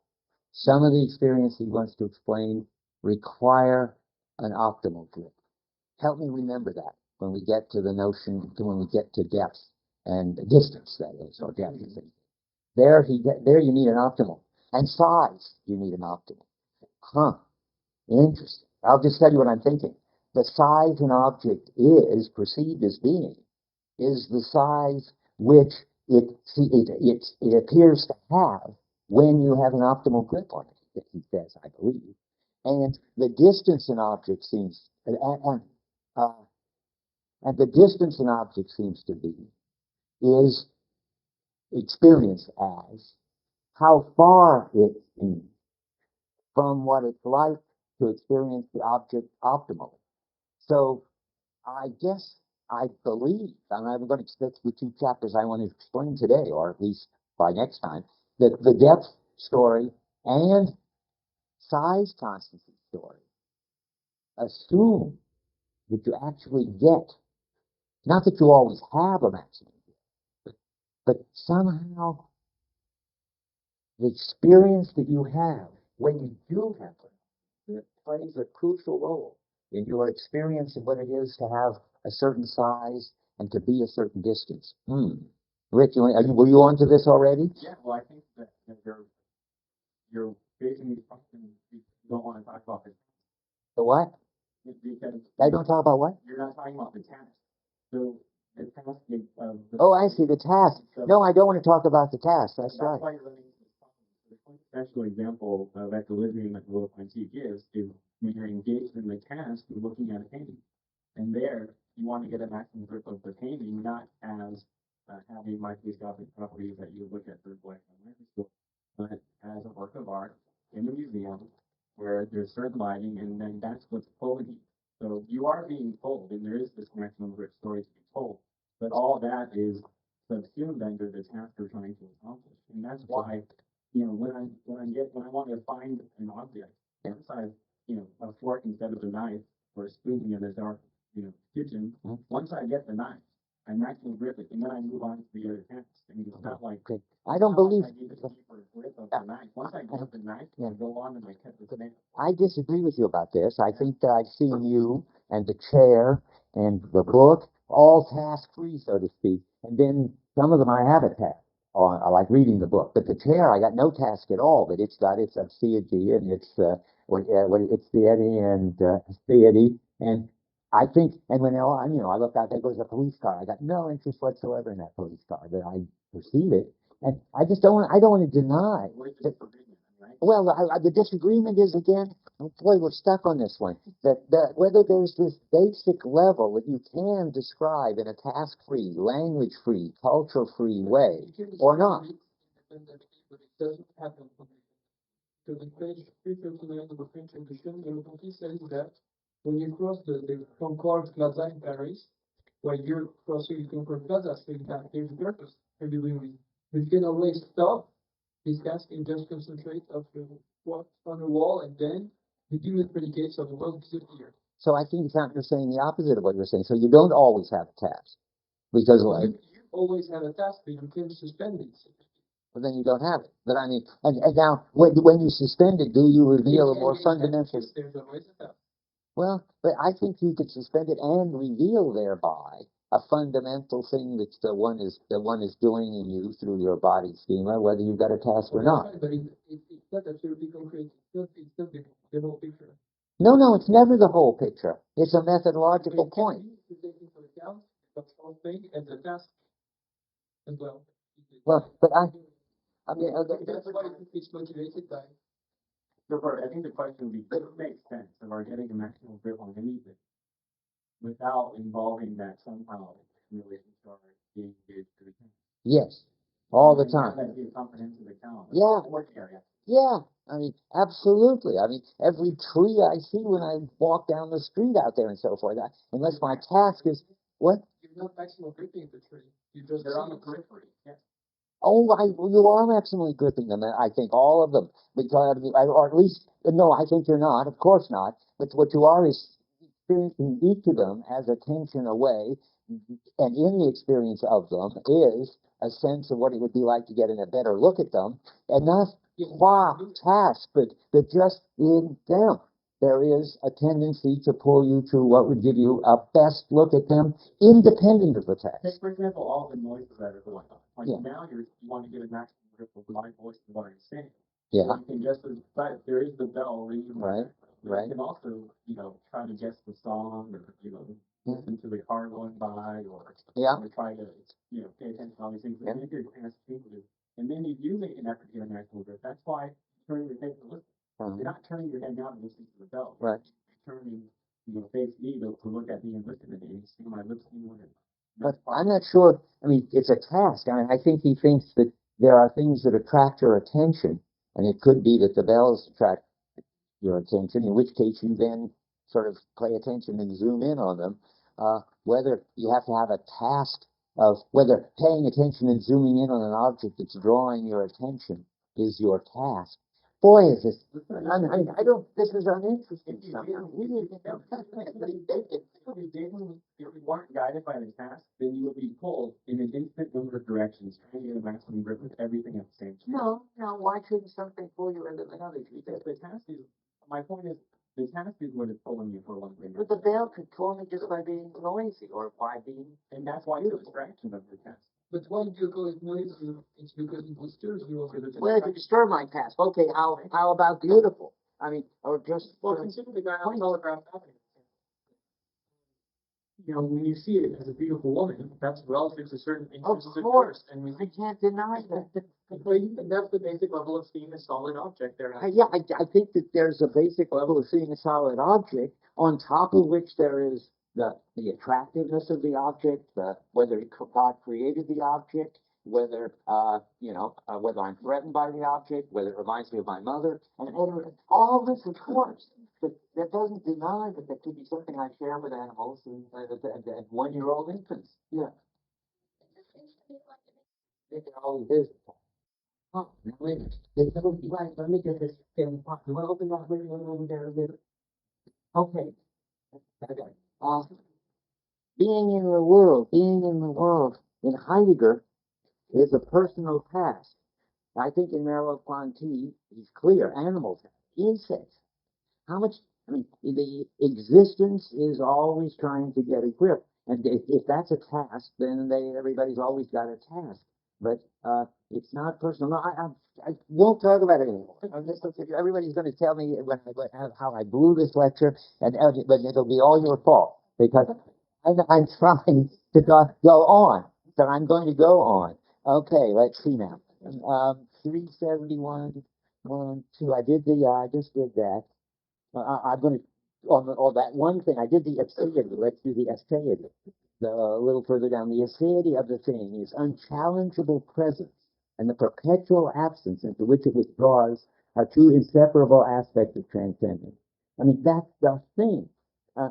Some of the experience he wants to explain require an optimal grip. Help me remember that when we get to the notion, when we get to depth and distance, that is, or depth. There you need an optimal. And size, you need an optimal. Huh. Interesting. I'll just tell you what I'm thinking. The size an object is perceived as being is the size which it appears to have when you have an optimal grip on it, he says, I believe. And the distance an object seems, and the distance an object seems to be is experienced as how far it is from what it's like to experience the object optimally. So I guess I believe, and I'm going to stick to the two chapters I want to explain today, or at least by next time, that the depth story and size constancy story assume that you actually get, not that you always have a maximum, but somehow the experience that you have when you do have it plays a crucial role in your experience of what it is to have a certain size and to be a certain distance. Rick, were you onto this already? Yeah, well, I think that you're facing these questions you don't want to talk about the what? because I don't talk about what? you're not talking about the task. So the task is oh, I see, the task. No, I don't want to talk about the task. That's right. Why you're running into this problem. The special example of equilibrium that Merleau-Ponty gives is when you're engaged in the task, you're looking at a painting. And there, you want to get a maximum grip of the painting, not as having microscopic properties that you look at through black microscope, but as a work of art in a museum where there's certain lighting, and then that's what's pulling you. So you are being pulled, and there is this maximum grip story to be told, but all that is subsumed under the task you're trying to accomplish, and that's why, when I want to find an object, once I've, a fork instead of a knife or a spoon in a dark, kitchen, once I get the knife, I maximum grip it, and then I move on to the other task. I mean, it's not like I don't believe. I need a deeper grip of the knife. Once I get the knife, I go on and I cut the nail. I disagree with you about this. I think that I've seen you and the chair and the book all task free, so to speak, and then some of them I have a task. I like reading the book. But the chair, I got no task at all. But it's got its theody and its it's theody and theody. And I think, and when I look out, there goes a police car. I got no interest whatsoever in that police car, but I perceive it, and I just I don't want to deny. Well, the disagreement is again, oh boy, we're stuck on this one. That whether there's this basic level that you can describe in a task-free, language-free, culture-free way, or not. But it doesn't happen. So the page 339 of the French edition, Merleau-Ponty says that when you cross the Concorde Plaza in Paris, while you're crossing the Concorde Plaza, so you have there's a purpose for doing it. But you can always stop this task and just concentrate of what's on the wall, and then the given predicates of the world disappear. So I think you're saying the opposite of what you're saying. So you don't always have a task, because like you always have a task, but you can suspend it. Well, then you don't have it. But I mean, and now when you suspend it, do you reveal a more fundamental? There's always a task. Well, but I think you could suspend it and reveal thereby a fundamental thing that the one is doing in you through your body schema, whether you've got a task or not. Right, but it's not absolutely concrete. It's not the whole picture. No, it's never the whole picture. It's a methodological point. You take into account the whole thing and the task as well. Well, but I mean, that's why it's motivated by. I think the question would be, does it make sense of our getting a maximum grip on anything without involving that somehow in relation to our being engaged to the account? Yes, all the time. That'd be a comprehensive account. Yeah. Work area. Yeah, I mean, absolutely. I mean, every tree I see when I walk down the street out there and so forth, unless my task is, what? You're not maximally gripping the tree. They're on the periphery. Yeah. Oh, you are maximally gripping them, I think, all of them. Because, or at least, no, I think you're not, of course not. But what you are is experiencing each of them as a tension away, and in the experience of them is a sense of what it would be like to get in a better look at them, and not qua task, but just in them. There is a tendency to pull you to what would give you a best look at them, independent of the task. Take, for example, all the noises that are going on. Like Yeah. now you want to get a maximum grip of my voice and what I'm saying. Yeah. So you can just, but there is the bell ringing. Right. You can also, try to guess the song, or, listen to the car going by, or try to, pay attention to all these things. And if you're task changes, and then you do make an effort to get a maximum grip, that's why you turn your head to listen. You're not turning your head down and listening to the bell. Right. You're turning, face me to look at me and listen to me, and see my lips moving. But I'm not sure. I mean, it's a task. I mean, I think he thinks that there are things that attract your attention, and it could be that the bells attract your attention, in which case you then sort of pay attention and zoom in on them. Whether you have to have a task of whether paying attention and zooming in on an object that's drawing your attention is your task. Boy, is this, I don't, this is uninteresting somehow. If you weren't guided by the task, then you would be pulled in an infinite number of directions, trying to get a maximum grip with everything at the same time. No, why shouldn't something pull you into another? Because the task is, my point is, the task is what is pulling you for one thing. But the bell could pull me just by being noisy, or by being, and that's why it's a distraction of your task. But why do you call it noisy? It's because it disturbs you over the well, it could disturb my task. Okay, how about beautiful? I mean, or just, consider the guy on Telegraph Avenue. When you see it as a beautiful woman, that's relative to certain interests. Of course, and I can't deny that. That's the basic level of seeing a solid object there. Yeah, I think that there's a basic level of seeing a solid object, on top of which there is the attractiveness of the object, whether God created the object, whether whether I'm threatened by the object, whether it reminds me of my mother, and all this, of course. But that doesn't deny that there could be something I share with animals and 1-year-old infants. Yeah. It always is. Oh, wait. Let me get this thing. You want to open that window over there a little? Okay. Being in the world in Heidegger is a personal task. I think in Merleau-Ponty, he's clear. Animals, insects. How much? I mean, the existence is always trying to get a grip, and if that's a task, then everybody's always got a task. But It's not personal. No, I won't talk about it anymore. Everybody's going to tell me how I blew this lecture, but it'll be all your fault because I'm trying to go on. So I'm going to go on. Okay, let's see now. 371, 1, 2. I just did that. I'm going to, on that one thing, I did the aseity. Let's do the aseity. A little further down, the aseity of the thing is unchallengeable presence, and the perpetual absence into which it withdraws are two inseparable aspects of transcendence. I mean, that's the thing.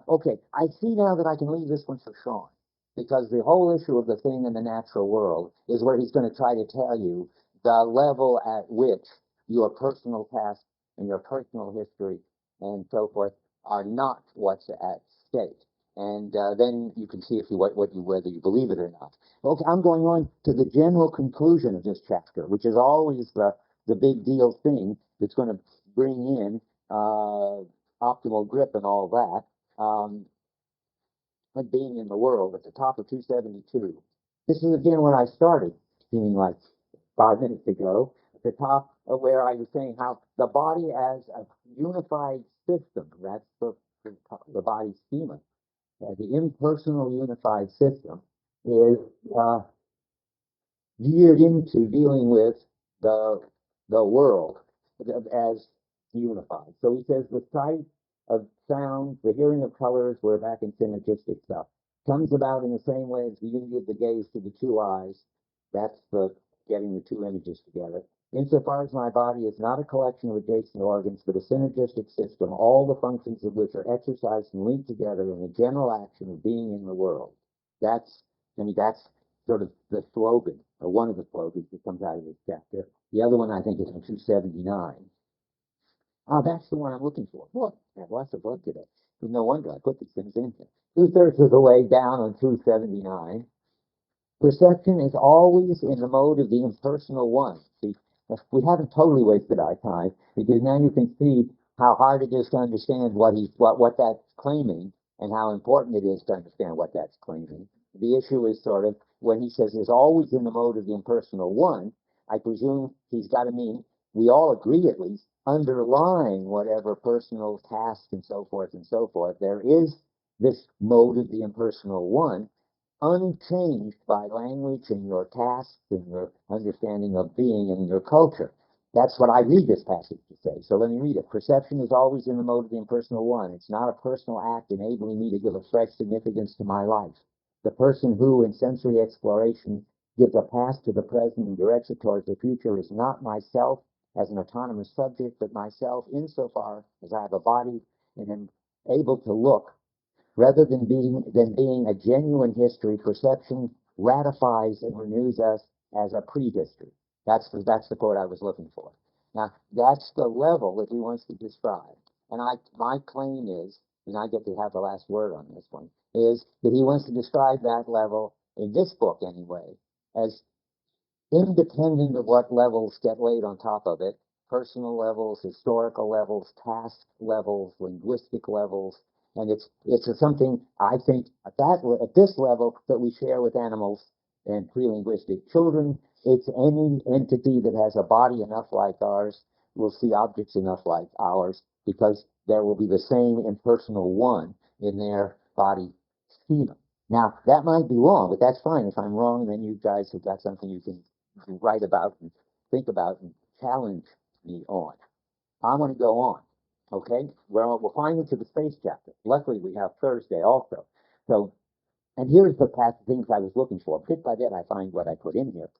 Okay, I see now that I can leave this one for Sean, because the whole issue of the thing in the natural world is where he's going to try to tell you the level at which your personal past and your personal history and so forth are not what's at stake. And then you can see if you whether you believe it or not. Okay, I'm going on to the general conclusion of this chapter, which is always the big deal thing that's going to bring in optimal grip and all that. Like being in the world at the top of 272. This is again where I started, seeming like 5 minutes ago, at the top of where I was saying how the body as a unified system, that's the body's schema, the impersonal unified system is geared into dealing with the world as unified. So he says the sight of sound, the hearing of colors, we're back in synergistic stuff, comes about in the same way as the unity of the gaze to the two eyes. That's the getting the two images together. Insofar as my body is not a collection of adjacent organs, but a synergistic system, all the functions of which are exercised and linked together in the general action of being in the world. That's sort of the slogan, or one of the slogans that comes out of this chapter. The other one, I think, is in 279. That's the one I'm looking for. Look, I have lots of work today. No wonder I put these things in here. 2/3 of the way down on 279. Perception is always in the mode of the impersonal one. See, we haven't totally wasted our time, because now you can see how hard it is to understand what that's claiming, and how important it is to understand what that's claiming. The issue is sort of when he says is always in the mode of the impersonal one, I presume he's got to mean, we all agree at least, underlying whatever personal task and so forth, there is this mode of the impersonal one, unchanged by language and your tasks and your understanding of being and your culture. That's what I read this passage to say. So let me read it. Perception is always in the mode of the impersonal one. It's not a personal act enabling me to give a fresh significance to my life. The person who, in sensory exploration, gives a past to the present and directs it towards the future is not myself as an autonomous subject, but myself insofar as I have a body and am able to look. Rather than being a genuine history, perception ratifies and renews us as a prehistory. That's the quote I was looking for. Now, that's the level that he wants to describe. And my claim is, and I get to have the last word on this one, is that he wants to describe that level, in this book anyway, as independent of what levels get laid on top of it, personal levels, historical levels, task levels, linguistic levels, and it's something I think at this level that we share with animals and pre-linguistic children. It's any entity that has a body enough like ours will see objects enough like ours, because there will be the same impersonal one in their body schema. Now, that might be wrong, but that's fine. If I'm wrong, then you guys have got something you can write about and think about and challenge me on. I want to go on. Okay? Well, we're finally to the space chapter. Luckily, we have Thursday also. So, and here's the past things I was looking for. Bit by bit, I find what I put in here.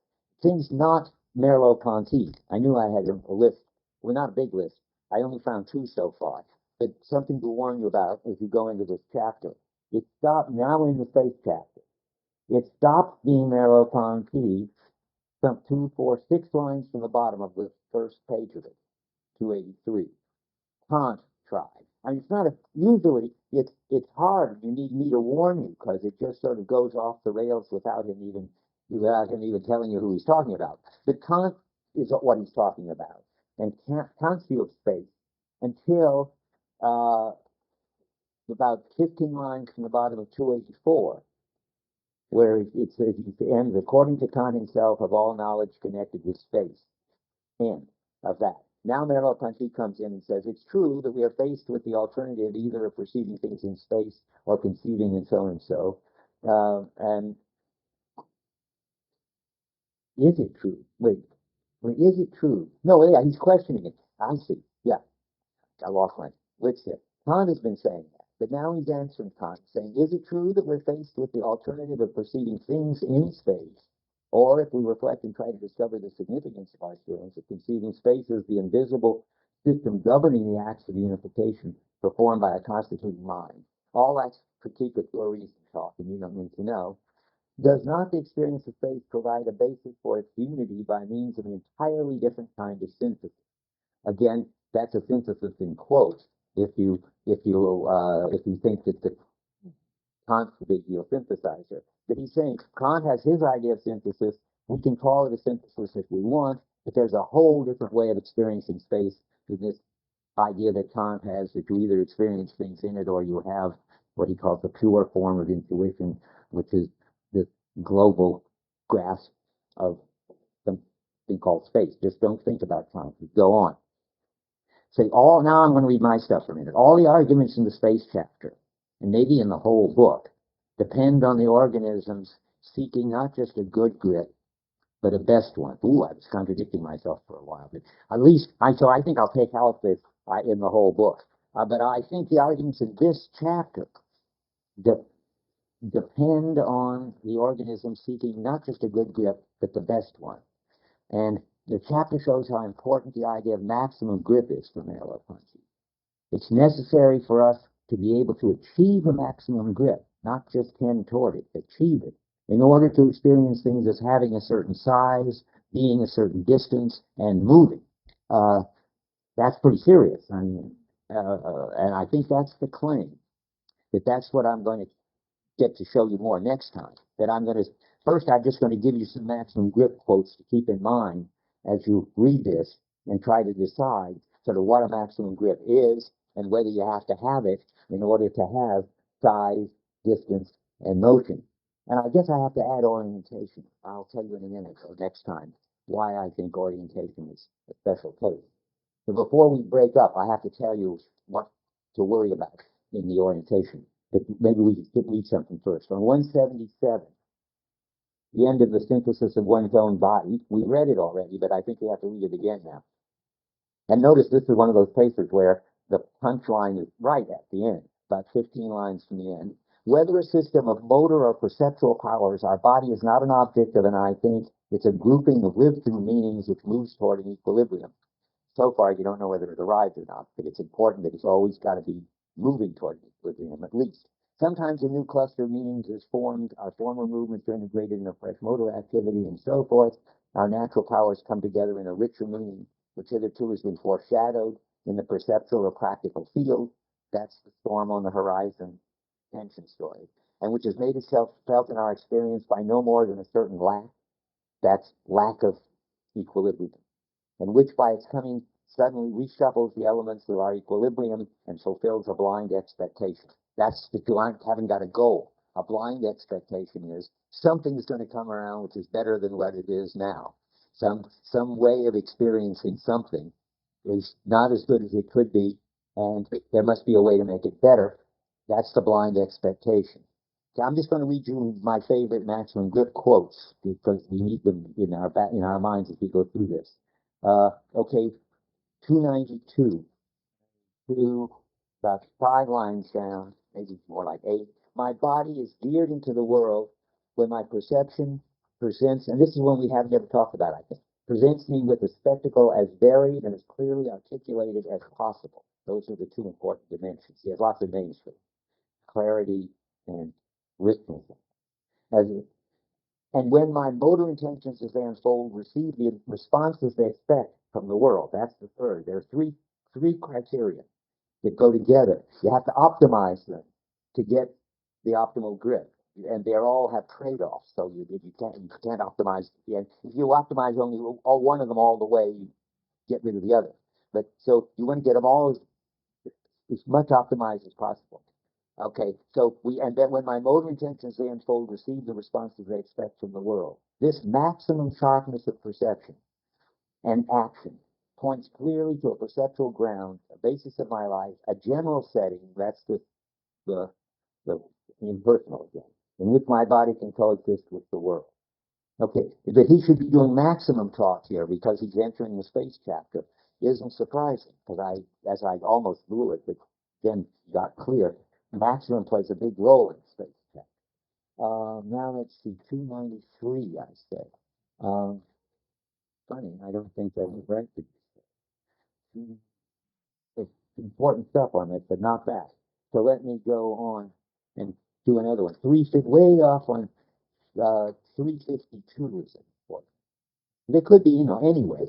Things not Merleau-Ponty. I knew I had a list. Well, not a big list. I only found 2 so far. But something to warn you about as you go into this chapter. It stopped, now we're in the space chapter. It stops being Merleau-Ponty some 2, 4, 6 lines from the bottom of the first page of it, 283. Kant tried. I mean, it's not usually it's hard. You need me to warn you, because it just sort of goes off the rails without him even telling you who he's talking about. But Kant is what he's talking about, and Kant's view of space until about 15 lines from the bottom of 284 where it says, it ends, according to Kant himself, of all knowledge connected with space. End of that. Now Merleau-Ponty comes in and says, it's true that we are faced with the alternative either of perceiving things in space or conceiving in so and so. And is it true? Wait, is it true? No, yeah, he's questioning it. I see. Yeah, I lost my wits there. Kant has been saying that, but now he's answering Kant, saying, is it true that we're faced with the alternative of perceiving things in space? Or if we reflect and try to discover the significance of our experience of conceiving space as the invisible system governing the acts of unification performed by a constituting mind. All that's critique of pure reason talk, and you don't need to know. Does not the experience of space provide a basis for its unity by means of an entirely different kind of synthesis? Again, that's a synthesis in quotes. If you think that the Kant's a big deal synthesizer, but he's saying Kant has his idea of synthesis. We can call it a synthesis if we want, but there's a whole different way of experiencing space than this idea that Kant has, that you either experience things in it or you have what he calls the pure form of intuition, which is this global grasp of something called space. Just don't think about Kant. Go on. Say now I'm going to read my stuff for a minute. All the arguments in the space chapter, and maybe in the whole book, depend on the organisms seeking not just a good grip, but a best one. Ooh, I was contradicting myself for a while, but at least I think I'll take out this in the whole book. But I think the arguments in this chapter depend on the organism seeking not just a good grip, but the best one. And the chapter shows how important the idea of maximum grip is for Merleau-Ponty. It's necessary for us to be able to achieve a maximum grip, not just tend toward it, achieve it, in order to experience things as having a certain size, being a certain distance, and moving. That's pretty serious. I mean, and I think that's the claim. That's what I'm going to get to show you more next time. That I'm going to, first I'm just going to give you some maximum grip quotes to keep in mind as you read this and try to decide sort of what a maximum grip is and whether you have to have it in order to have size, distance, and motion. And I guess I have to add orientation. I'll tell you in a minute or next time why I think orientation is a special case. But before we break up, I have to tell you what to worry about in the orientation. But maybe we should read something first. On 177, the end of the synthesis of one's own body. We read it already, but I think we have to read it again now. And notice this is one of those places where the punchline is right at the end, about 15 lines from the end. Whether a system of motor or perceptual powers, our body is not an object of an I think. It's a grouping of lived-through meanings which moves toward an equilibrium. So far, you don't know whether it arrived or not, but it's important that it's always got to be moving toward equilibrium, at least. Sometimes a new cluster of meanings is formed, our former movements are integrated in a fresh motor activity, and so forth. Our natural powers come together in a richer meaning, which hitherto has been foreshadowed in the perceptual or practical field. That's the storm on the horizon tension story, and which has made itself felt in our experience by no more than a certain lack. That's lack of equilibrium, and which by its coming suddenly reshuffles the elements of our equilibrium and fulfills a blind expectation. That's if you haven't got a goal. A blind expectation is something's going to come around which is better than what it is now. Some way of experiencing something is not as good as it could be, and there must be a way to make it better. That's the blind expectation. I'm just going to read you my favorite maximum grip quotes because we need them in our minds as we go through this. Okay, 292 to about 5 lines down, maybe more like 8. My body is geared into the world when my perception presents, and this is one we haven't ever talked about, I think, presents me with a spectacle as varied and as clearly articulated as possible. Those are the two important dimensions. He has lots of names for them: clarity and richness. And when my motor intentions as they unfold receive the responses they expect from the world. That's the third. There are three criteria that go together. You have to optimize them to get the optimal grip. And they all have trade-offs. So you can't optimize. If you optimize only one of them all the way, you get rid of the other. But so you want to get them all as much optimized as possible. Okay, so and then when my motor intentions they unfold, receive the responses they expect from the world. This maximum sharpness of perception and action points clearly to a perceptual ground, a basis of my life, a general setting, that's the, the impersonal again, in which my body can coexist with the world. Okay, that he should be doing maximum talk here because he's entering the space chapter isn't surprising, because as I almost blew it, but then got clear, maximum plays a big role in the space chapter. Now let's see, 293, I said. Funny, I don't think that was right. It's important stuff on this, but not that. So let me go on and do another one. Way off on 352 is important. They could be, anyway.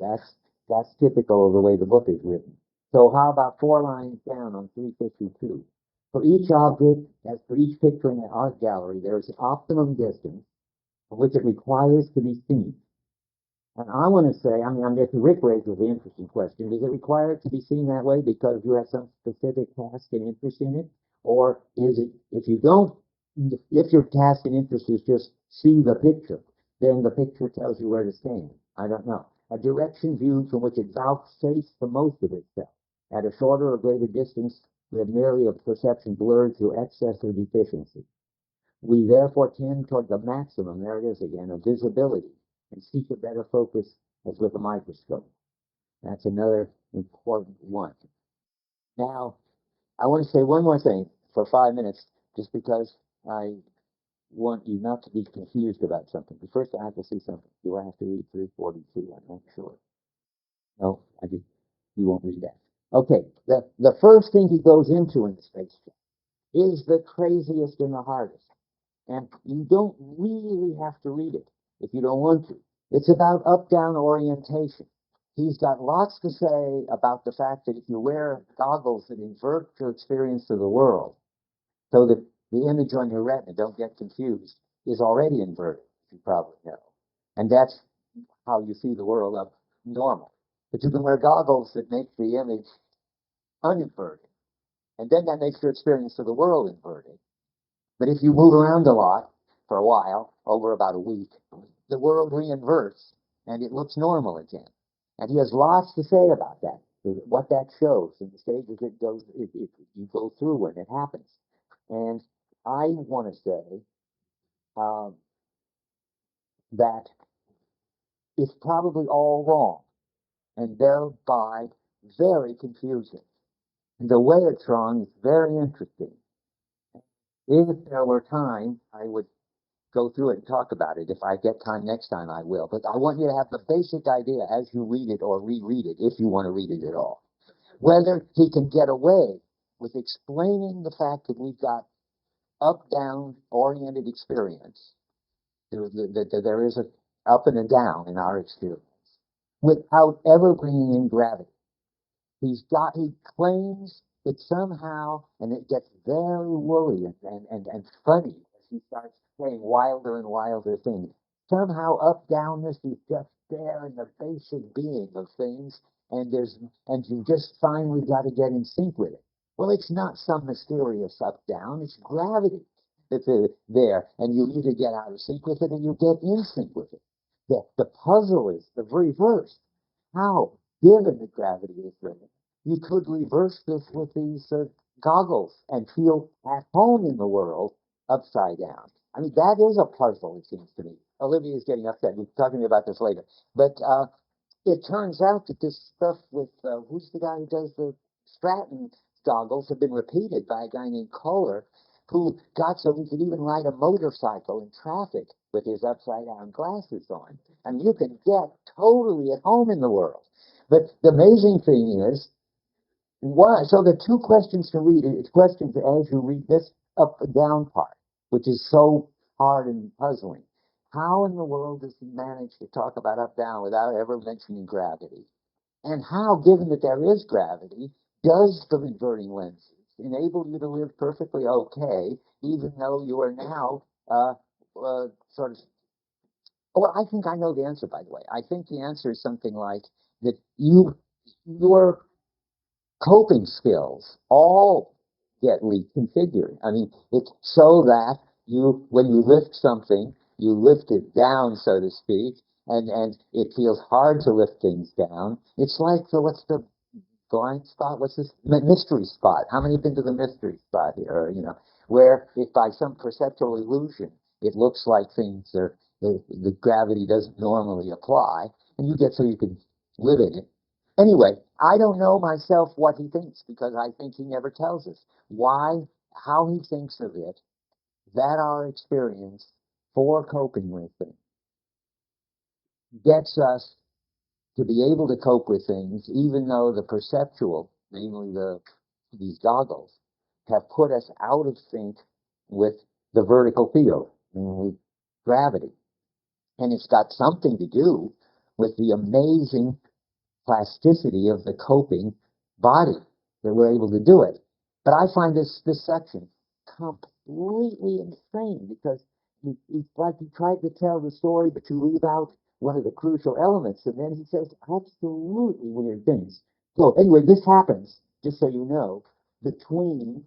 That's typical of the way the book is written. So how about 4 lines down on 352? For each object, as for each picture in the art gallery, there is an optimum distance from which it requires to be seen. And I want to say, if Rick raises the interesting question, is it required to be seen that way because you have some specific task and interest in it? Or is it, if your task and interest is just see the picture, then the picture tells you where to stand? I don't know. A direction viewed from which it vouchsafes the most of itself. At a shorter or greater distance, we have merely a perception blurred through excess or deficiency. We therefore tend toward the maximum, there it is again, of visibility, and seek a better focus as with a microscope. That's another important one. Now, I want to say one more thing for 5 minutes, just because I want you not to be confused about something. But first, I have to see something. Do I have to read 342? I'm not sure. No, you won't read that. Okay, the first thing he goes into in the space is the craziest and the hardest. And you don't really have to read it if you don't want to. It's about up-down orientation. He's got lots to say about the fact that if you wear goggles that invert your experience of the world, so that the image on your retina, don't get confused, is already inverted, you probably know. And that's how you see the world up normal. But you can wear goggles that make the image uninverted. And then that makes your experience of the world inverted. But if you move around a lot for a while, over about a week, the world reinverts and it looks normal again. And he has lots to say about that, what that shows, and the stages you go through when it happens. And I want to say that it's probably all wrong and thereby very confusing. The way it's wrong is very interesting. If there were time, I would go through it and talk about it. If I get time next time, I will. But I want you to have the basic idea as you read it or reread it, if you want to read it at all. Whether he can get away with explaining the fact that we've got up-down oriented experience, that there is a up and a down in our experience, without ever bringing in gravity. He claims that somehow, and it gets very woolly and funny as he starts saying wilder and wilder things. Somehow up-downness is just there in the basic being of things, and you just finally got to get in sync with it. Well, it's not some mysterious up-down, it's gravity that's there, and you either get out of sync with it or you get in sync with it. The puzzle is the reverse. How? Given that gravity is there, you could reverse this with these goggles and feel at home in the world upside down. That is a puzzle, it seems to me. Olivia's getting upset. We'll talk to me about this later. But it turns out that this stuff with, who's the guy who does the Stratton goggles, have been repeated by a guy named Kohler, who got so he could even ride a motorcycle in traffic with his upside-down glasses on. You can get totally at home in the world. But the amazing thing is, so the two questions to read, it's questions as you read this up and down part, which is so hard and puzzling. How in the world does he manage to talk about up-down without ever mentioning gravity? And how, given that there is gravity, does the inverting lenses enable you to live perfectly okay, even though you are now sort of... Well, I think I know the answer, by the way. I think the answer is something like that your coping skills, all get reconfigured. I mean, it's so that when you lift something, you lift it down, so to speak, and it feels hard to lift things down. It's like what's the blind spot? What's this mystery spot? How many have been to the mystery spot here? Where if by some perceptual illusion it looks like things are the gravity doesn't normally apply, and you get so you can live in it. Anyway, I don't know myself what he thinks, because I think he never tells us how he thinks of it, that our experience for coping with it gets us to be able to cope with things, even though the perceptual, namely these goggles, have put us out of sync with the vertical field, namely gravity. And it's got something to do with the amazing plasticity of the coping body that we're able to do it. But I find this section completely insane, because it's like he tried to tell the story, but you leave out one of the crucial elements, and then he says absolutely weird things. So anyway, this happens, just so you know, between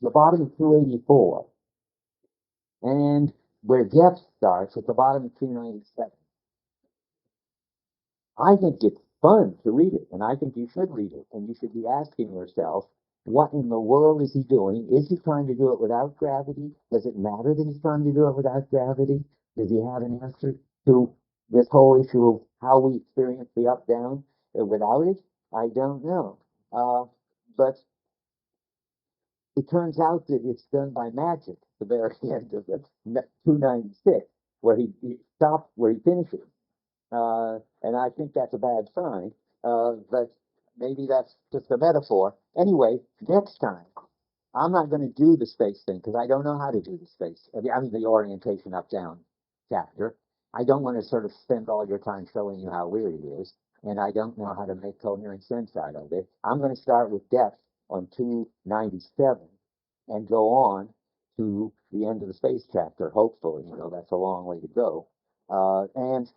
the bottom of 284 and where depth starts at the bottom of 297. I think it's fun to read it, and I think you should read it, and you should be asking yourself, what in the world is he doing? Is he trying to do it without gravity? Does it matter that he's trying to do it without gravity? Does he have an answer to this whole issue of how we experience the up-down without it? I don't know. But it turns out that it's done by magic at the very end of the 296, where he stops, where he finishes. And I think that's a bad sign, but maybe that's just a metaphor. Anyway, next time, I'm not going to do the space thing, because I don't know how to do the space. I mean, the orientation up-down chapter. I don't want to sort of spend all your time showing you how weird it is, and I don't know how to make coherent sense out of it. I'm going to start with depth on 297 and go on to the end of the space chapter, hopefully. That's a long way to go. And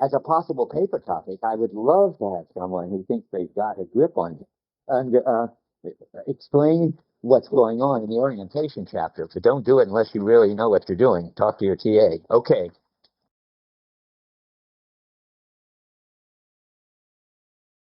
as a possible paper topic, I would love to have someone who thinks they've got a grip on it and explain what's going on in the orientation chapter. But don't do it unless you really know what you're doing. Talk to your TA. Okay.